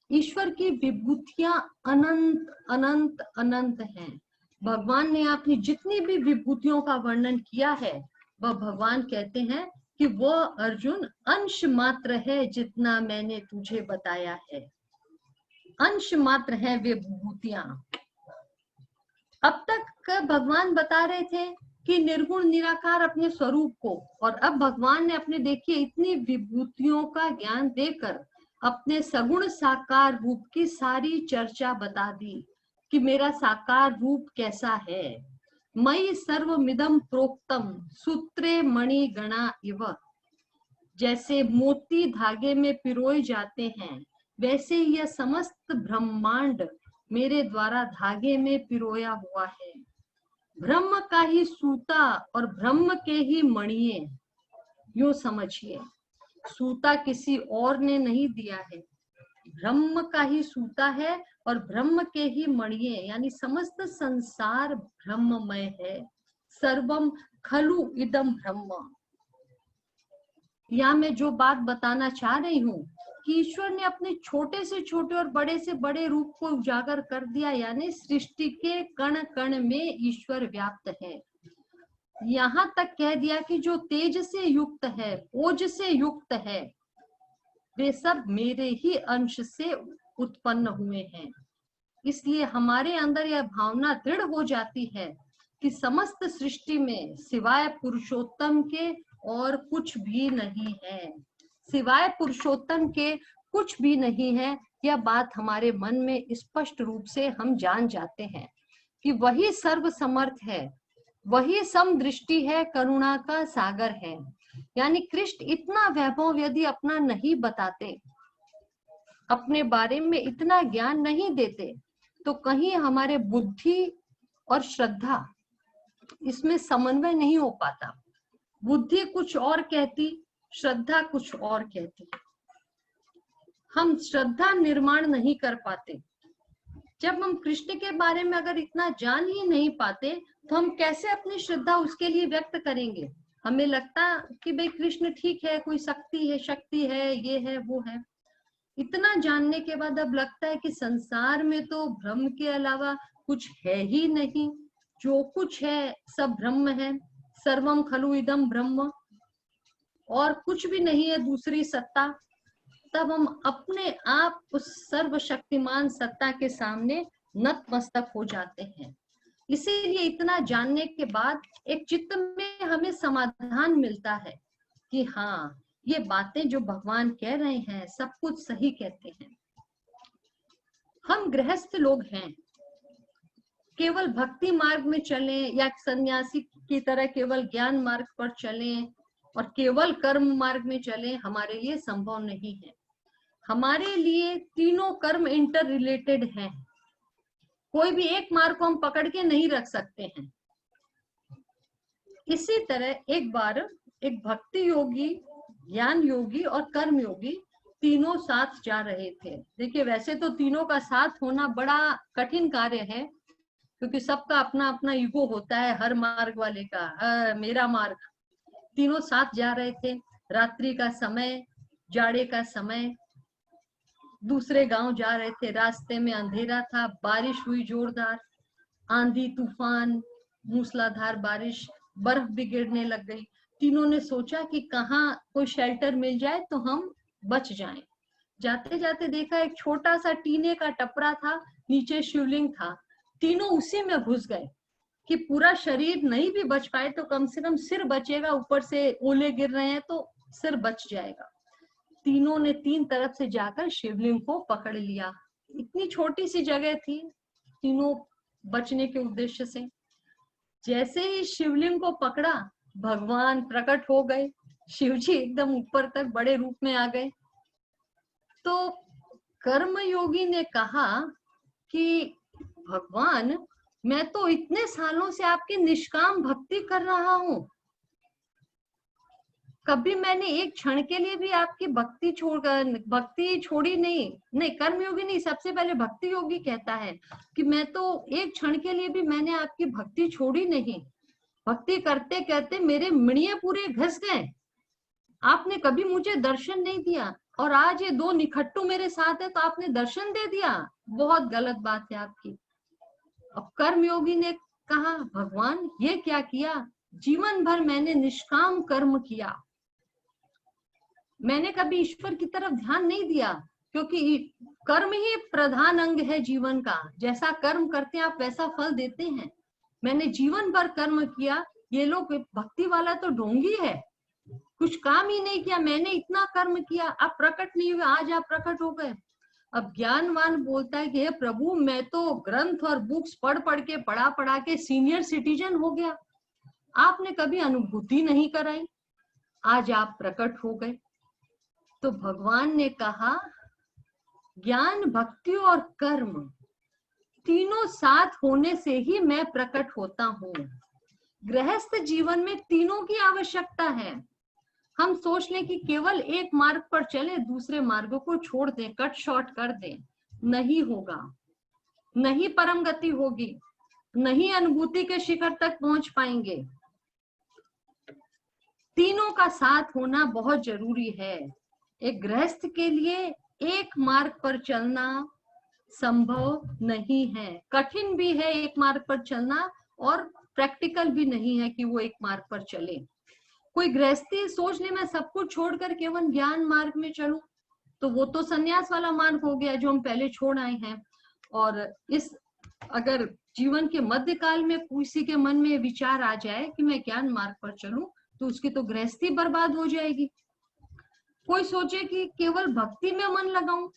ईश्वर की विभूतियां अनंत अनंत अनंत हैं। भगवान ने अपनी जितनी भी विभूतियों का वर्णन किया है, वह भगवान कहते हैं कि वह अर्जुन अंश मात्र है जितना मैंने तुझे बताया है। अंश मात्र है वे विभूतियां। अब तक भगवान बता रहे थे कि निर्गुण निराकार अपने स्वरूप को, और अब भगवान ने अपने देखिए इतनी विभूतियों का ज्ञान देकर अपने सगुण साकार रूप की सारी चर्चा बता दी कि मेरा साकार रूप कैसा है। मयि सर्वमिदं प्रोक्तम सूत्रे मणि गणा इव। जैसे मोती धागे में पिरोए जाते हैं, वैसे यह समस्त ब्रह्मांड मेरे द्वारा धागे में पिरोया हुआ है। ब्रह्म का ही सूता और ब्रह्म के ही मणिये, यूं समझिए, सूता किसी और ने नहीं दिया है, ब्रह्म का ही सूता है और ब्रह्म के ही मणिये, यानी समस्त संसार ब्रह्ममय है। सर्वम खलु इदम ब्रह्म। यहाँ मैं जो बात बताना चाह रही हूँ कि ईश्वर ने अपने छोटे से छोटे और बड़े से बड़े रूप को उजागर कर दिया, यानी सृष्टि के कण कण में ईश्वर व्याप्त है। यहाँ तक कह दिया कि जो तेज से युक्त है, ओज से युक्त है, वे सब मेरे ही अंश से उत्पन्न हुए हैं। इसलिए हमारे अंदर यह भावना दृढ़ हो जाती है कि समस्त सृष्टि में सिवाय पुरुषोत्तम के और कुछ भी नहीं है। सिवाय पुरुषोत्तम के कुछ भी नहीं है। यह बात हमारे मन में स्पष्ट रूप से हम जान जाते हैं कि वही सर्व समर्थ है, वही समदृष्टि है, करुणा का सागर है। यानी कृष्ण इतना वैभव यदि अपना नहीं बताते, अपने बारे में इतना ज्ञान नहीं देते, तो कहीं हमारे बुद्धि और श्रद्धा इसमें समन्वय नहीं हो पाता। बुद्धि कुछ और कहती, श्रद्धा कुछ और कहती। हम श्रद्धा निर्माण नहीं कर पाते। जब हम कृष्ण के बारे में अगर इतना जान ही नहीं पाते, तो हम कैसे अपनी श्रद्धा उसके लिए व्यक्त करेंगे। हमें लगता कि भाई कृष्ण ठीक है, कोई शक्ति है, ये है वो है। इतना जानने के बाद अब लगता है कि संसार में तो ब्रह्म के अलावा कुछ है ही नहीं। जो कुछ है सब ब्रह्म है, सर्वम खलु इदम ब्रह्म, और कुछ भी नहीं है दूसरी सत्ता, तब हम अपने आप उस सर्वशक्तिमान सत्ता के सामने नतमस्तक हो जाते हैं। इसीलिए इतना जानने के बाद एक चित्त में हमें समाधान मिलता है कि हाँ, ये बातें जो भगवान कह रहे हैं सब कुछ सही कहते हैं। हम गृहस्थ लोग हैं, केवल भक्ति मार्ग में चलें या सन्यासी की तरह केवल ज्ञान मार्ग पर चलें और केवल कर्म मार्ग में चलें, हमारे लिए संभव नहीं है। हमारे लिए तीनों कर्म इंटर रिलेटेड हैं, कोई भी एक मार्ग को हम पकड़ के नहीं रख सकते हैं। इसी तरह एक बार एक भक्ति योगी, ज्ञान योगी और कर्म योगी तीनों साथ जा रहे थे। देखिए, वैसे तो तीनों का साथ होना बड़ा कठिन कार्य है, क्योंकि सबका अपना अपना ईगो होता है, हर मार्ग वाले का मेरा मार्ग। तीनों साथ जा रहे थे, रात्रि का समय, जाड़े का समय, दूसरे गांव जा रहे थे, रास्ते में अंधेरा था, बारिश हुई जोरदार, आंधी तूफान, मूसलाधार बारिश, बर्फ भी गिरने लग गई। तीनों ने सोचा कि कहाँ कोई शेल्टर मिल जाए तो हम बच जाएं। जाते जाते देखा एक छोटा सा टीने का टपरा था, नीचे शिवलिंग था, तीनों उसी में घुस गए कि पूरा शरीर नहीं भी बच पाए तो कम से कम सिर बचेगा, ऊपर से ओले गिर रहे हैं तो सिर बच जाएगा। तीनों ने तीन तरफ से जाकर शिवलिंग को पकड़ लिया। इतनी छोटी सी जगह थी, तीनों बचने के उद्देश्य से। जैसे ही शिवलिंग को पकड़ा, भगवान प्रकट हो गए, शिवजी एकदम ऊपर तक बड़े रूप में आ गए। तो कर्मयोगी ने कहा कि भगवान, मैं तो इतने सालों से आपकी निष्काम भक्ति कर रहा हूं, कभी मैंने एक क्षण के लिए भी आपकी भक्ति छोड़ी नहीं। कर्मयोगी नहीं, सबसे पहले भक्ति योगी कहता है कि मैं तो एक क्षण के लिए भी मैंने आपकी भक्ति छोड़ी नहीं। भक्ति करते करते मेरे मिणिये पूरे घस गए, आपने कभी मुझे दर्शन नहीं दिया, और आज ये दो निखट्टू मेरे साथ है तो आपने दर्शन दे दिया, बहुत गलत बात है आपकी। अब कर्मयोगी ने कहा, भगवान ये क्या किया, जीवन भर मैंने निष्काम कर्म किया, मैंने कभी ईश्वर की तरफ ध्यान नहीं दिया, क्योंकि कर्म ही प्रधान अंग है जीवन का। जैसा कर्म करते हैं आप वैसा फल देते हैं। मैंने जीवन भर कर्म किया, ये लोग भक्ति वाला तो ढोंगी है, कुछ काम ही नहीं किया, मैंने इतना कर्म किया, आप प्रकट नहीं हुए, आज आप प्रकट हो गए। अब ज्ञानवान बोलता है कि हे प्रभु, मैं तो ग्रंथ और बुक्स पढ़ा के सीनियर सिटीजन हो गया, आपने कभी अनुभूति नहीं कराई, आज आप प्रकट हो गए। तो भगवान ने कहा, ज्ञान, भक्ति और कर्म तीनों साथ होने से ही मैं प्रकट होता हूँ। गृहस्थ जीवन में तीनों की आवश्यकता है। हम सोच लें कि केवल एक मार्ग पर चले, दूसरे मार्गों को छोड़ दें, कट शॉर्ट कर दें, नहीं होगा, नहीं परम गति होगी, नहीं अनुभूति के शिखर तक पहुंच पाएंगे। तीनों का साथ होना बहुत जरूरी है। एक गृहस्थ के लिए एक मार्ग पर चलना संभव नहीं है, कठिन भी है एक मार्ग पर चलना, और प्रैक्टिकल भी नहीं है कि वो एक मार्ग पर चले। कोई गृहस्थी सोच ले मैं सब कुछ छोड़कर केवल ज्ञान मार्ग में चलूं, तो वो तो संन्यास वाला मार्ग हो गया जो हम पहले छोड़ आए हैं। और इस अगर जीवन के मध्य काल में किसी के मन में विचार आ जाए कि मैं ज्ञान मार्ग पर चलूं, तो उसकी तो गृहस्थी बर्बाद हो जाएगी। कोई सोचे कि केवल भक्ति में मन लगाऊं,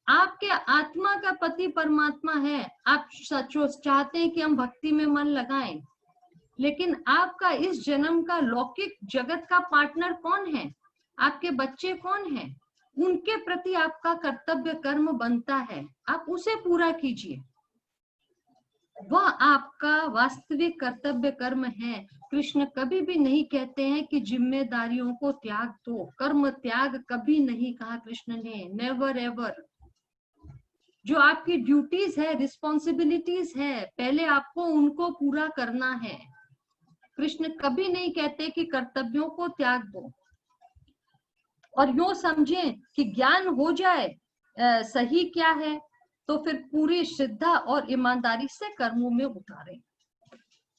आपके आत्मा का पति परमात्मा है, आप चाहते हैं कि हम भक्ति में मन लगाएं, लेकिन आपका इस जन्म का लौकिक जगत का पार्टनर कौन है, आपके बच्चे कौन हैं, उनके प्रति आपका कर्तव्य कर्म बनता है, आप उसे पूरा कीजिए, वह आपका वास्तविक कर्तव्य कर्म है। कृष्ण कभी भी नहीं कहते हैं कि जिम्मेदारियों को त्याग दो, कर्म त्याग कभी नहीं कहा कृष्ण ने, नेवर एवर। जो आपकी ड्यूटीज है, रिस्पॉन्सिबिलिटीज है, पहले आपको उनको पूरा करना है। कृष्ण कभी नहीं कहते कि कर्तव्यों को त्याग दो। और यूं समझें कि ज्ञान हो जाए सही क्या है, तो फिर पूरी श्रद्धा और ईमानदारी से कर्मों में उतारें।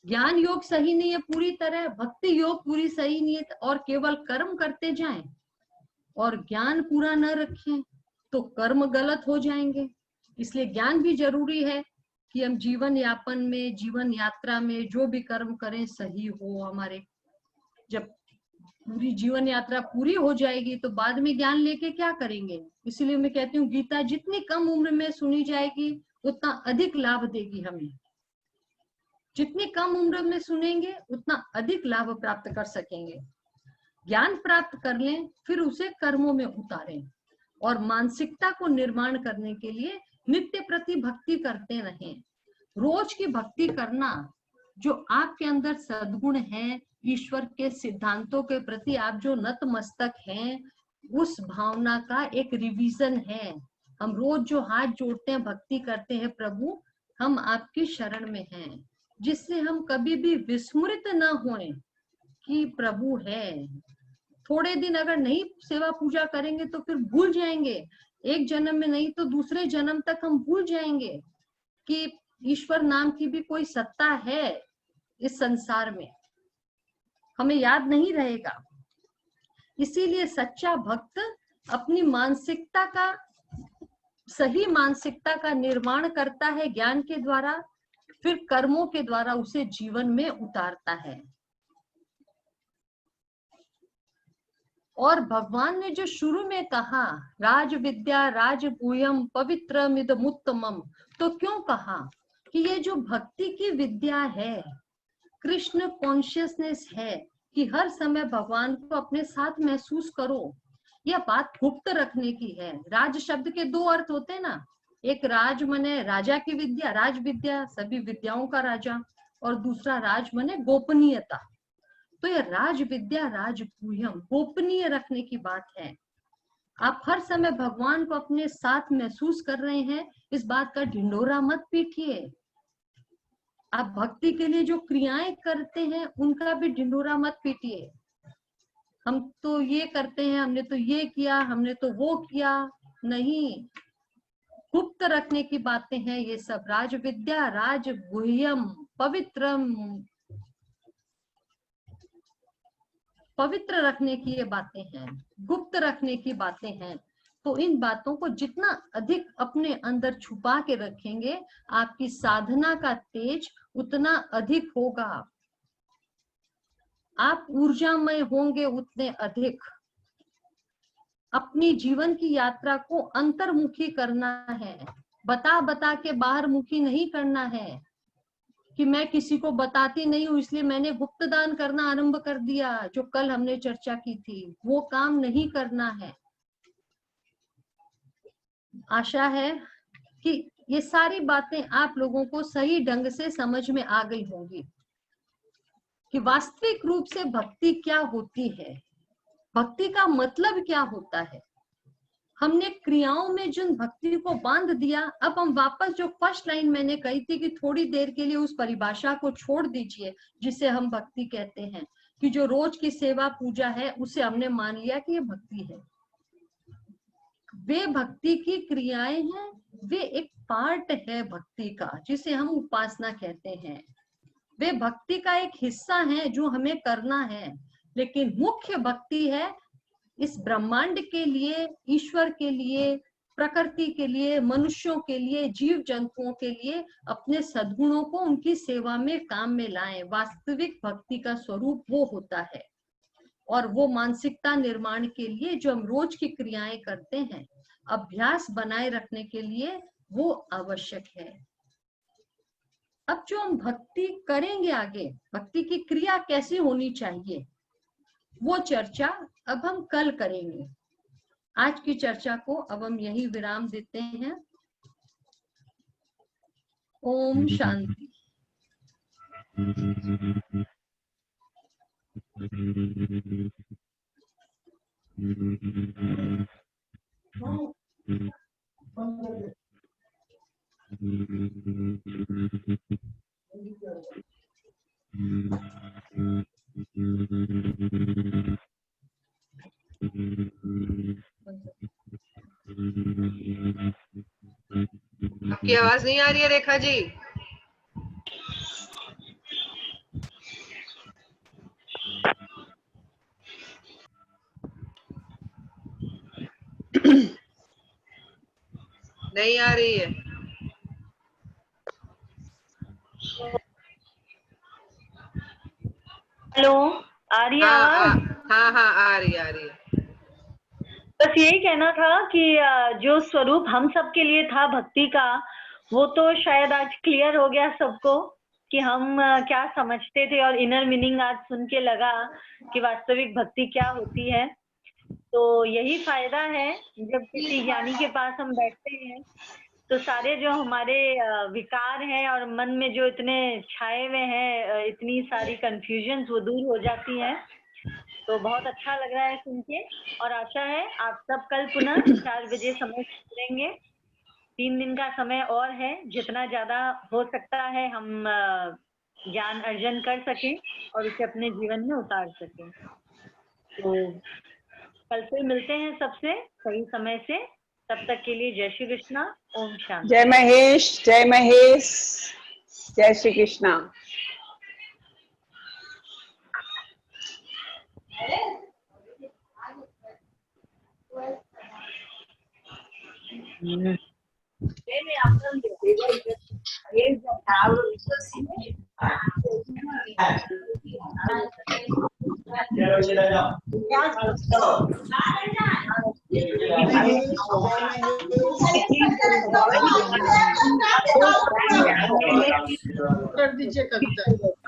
ज्ञान योग सही नहीं है पूरी तरह, भक्ति योग पूरी सही नहीं है और केवल कर्म करते जाएं और ज्ञान पूरा न रखें तो कर्म गलत हो जाएंगे। इसलिए ज्ञान भी जरूरी है कि हम जीवन यापन में, जीवन यात्रा में जो भी कर्म करें सही हो हमारे। जब पूरी जीवन यात्रा पूरी हो जाएगी तो बाद में ज्ञान लेके क्या करेंगे। इसलिए मैं कहती हूँ गीता जितनी कम उम्र में सुनी जाएगी उतना अधिक लाभ देगी हमें। जितनी कम उम्र में सुनेंगे उतना अधिक लाभ प्राप्त कर सकेंगे। ज्ञान प्राप्त कर लें, फिर उसे कर्मों में उतारें और मानसिकता को निर्माण करने के लिए नित्य प्रति भक्ति करते रहें। रोज की भक्ति करना, जो आपके अंदर सद्गुण है, ईश्वर के सिद्धांतों के प्रति आप जो नतमस्तक हैं, उस भावना का एक रिवीजन है। हम रोज जो हाथ जोड़ते हैं, भक्ति करते हैं, प्रभु हम आपकी शरण में हैं, जिससे हम कभी भी विस्मृत न होएं कि प्रभु है। थोड़े दिन अगर नहीं सेवा पूजा करेंगे तो फिर भूल जाएंगे, एक जन्म में नहीं तो दूसरे जन्म तक हम भूल जाएंगे कि ईश्वर नाम की भी कोई सत्ता है इस संसार में, हमें याद नहीं रहेगा। इसीलिए सच्चा भक्त अपनी मानसिकता का, सही मानसिकता का निर्माण करता है ज्ञान के द्वारा, फिर कर्मों के द्वारा उसे जीवन में उतारता है। और भगवान ने जो शुरू में कहा राज विद्या राजगुह्यम पवित्रमिदमुत्तमम, तो क्यों कहा कि ये जो भक्ति की विद्या है, कृष्ण कॉन्शियसनेस है कि हर समय भगवान को अपने साथ महसूस करो, यह बात गुप्त रखने की है। राज शब्द के दो अर्थ होते हैं ना, एक राज मने राजा की विद्या, राज विद्या सभी विद्याओं का राजा, और दूसरा राज मने गोपनीयता। तो ये राज विद्या राजगुह्यम गोपनीय रखने की बात है। आप हर समय भगवान को अपने साथ महसूस कर रहे हैं, इस बात का ढिंडोरा मत पीटिए। आप भक्ति के लिए जो क्रियाएं करते हैं उनका भी ढिंडोरा मत पीटिए। हम तो ये करते हैं, हमने तो ये किया, हमने तो वो किया, नहीं, गुप्त रखने की बातें हैं ये सब। राज विद्या राजगुह्यम पवित्रम, पवित्र रखने की ये बातें हैं, गुप्त रखने की बातें हैं। तो इन बातों को जितना अधिक अपने अंदर छुपा के रखेंगे, आपकी साधना का तेज उतना अधिक होगा, आप ऊर्जामय होंगे उतने अधिक। अपनी जीवन की यात्रा को अंतर्मुखी करना है, बता बता के बाहर मुखी नहीं करना है कि मैं किसी को बताती नहीं हूं इसलिए मैंने गुप्त दान करना आरंभ कर दिया, जो कल हमने चर्चा की थी, वो काम नहीं करना है। आशा है कि ये सारी बातें आप लोगों को सही ढंग से समझ में आ गई होंगी कि वास्तविक रूप से भक्ति क्या होती है, भक्ति का मतलब क्या होता है। हमने क्रियाओं में जिन भक्ति को बांध दिया, अब हम वापस जो फर्स्ट लाइन मैंने कही थी कि थोड़ी देर के लिए उस परिभाषा को छोड़ दीजिए जिसे हम भक्ति कहते हैं, कि जो रोज की सेवा पूजा है उसे हमने मान लिया कि ये भक्ति है। वे भक्ति की क्रियाएं हैं, वे एक पार्ट है भक्ति का जिसे हम उपासना कहते हैं। वे भक्ति का एक हिस्सा है जो हमें करना है, लेकिन मुख्य भक्ति है इस ब्रह्मांड के लिए, ईश्वर के लिए, प्रकृति के लिए, मनुष्यों के लिए, जीव जंतुओं के लिए अपने सद्गुणों को उनकी सेवा में काम में लाएं। वास्तविक भक्ति का स्वरूप वो होता है, और वो मानसिकता निर्माण के लिए जो हम रोज की क्रियाएं करते हैं, अभ्यास बनाए रखने के लिए वो आवश्यक है। अब जो हम भक्ति करेंगे आगे, भक्ति की क्रिया कैसी होनी चाहिए, वो चर्चा अब हम कल करेंगे। आज की चर्चा को अब हम यही विराम देते हैं। ओम शांति। आपकी आवाज नहीं आ रही है रेखा जी। नहीं आ रही है। हेलो, आ रही है आवाज? हाँ हाँ आ रही है। बस यही कहना था कि जो स्वरूप हम सबके लिए था भक्ति का, वो तो शायद आज क्लियर हो गया सबको कि हम क्या समझते थे, और इनर मीनिंग आज सुन के लगा कि वास्तविक भक्ति क्या होती है। तो यही फायदा है जब किसी ज्ञानी के पास हम बैठते हैं, तो सारे जो हमारे विकार हैं और मन में जो इतने छाए हुए हैं, इतनी सारी कंफ्यूजन्स, वो दूर हो जाती हैं। तो बहुत अच्छा लग रहा है सुन के, और आशा है आप सब कल पुनः 4 बजे समय से जुड़ेंगे। 3 दिन का समय और है, जितना ज्यादा हो सकता है हम ज्ञान अर्जन कर सकें और उसे अपने जीवन में उतार सकें। तो कल फिर मिलते हैं सबसे सही समय से। तब तक के लिए जय श्री कृष्णा, ओम शांति। जय महेश, जय महेश, जय श्री कृष्णा। कर दीजिए कविता।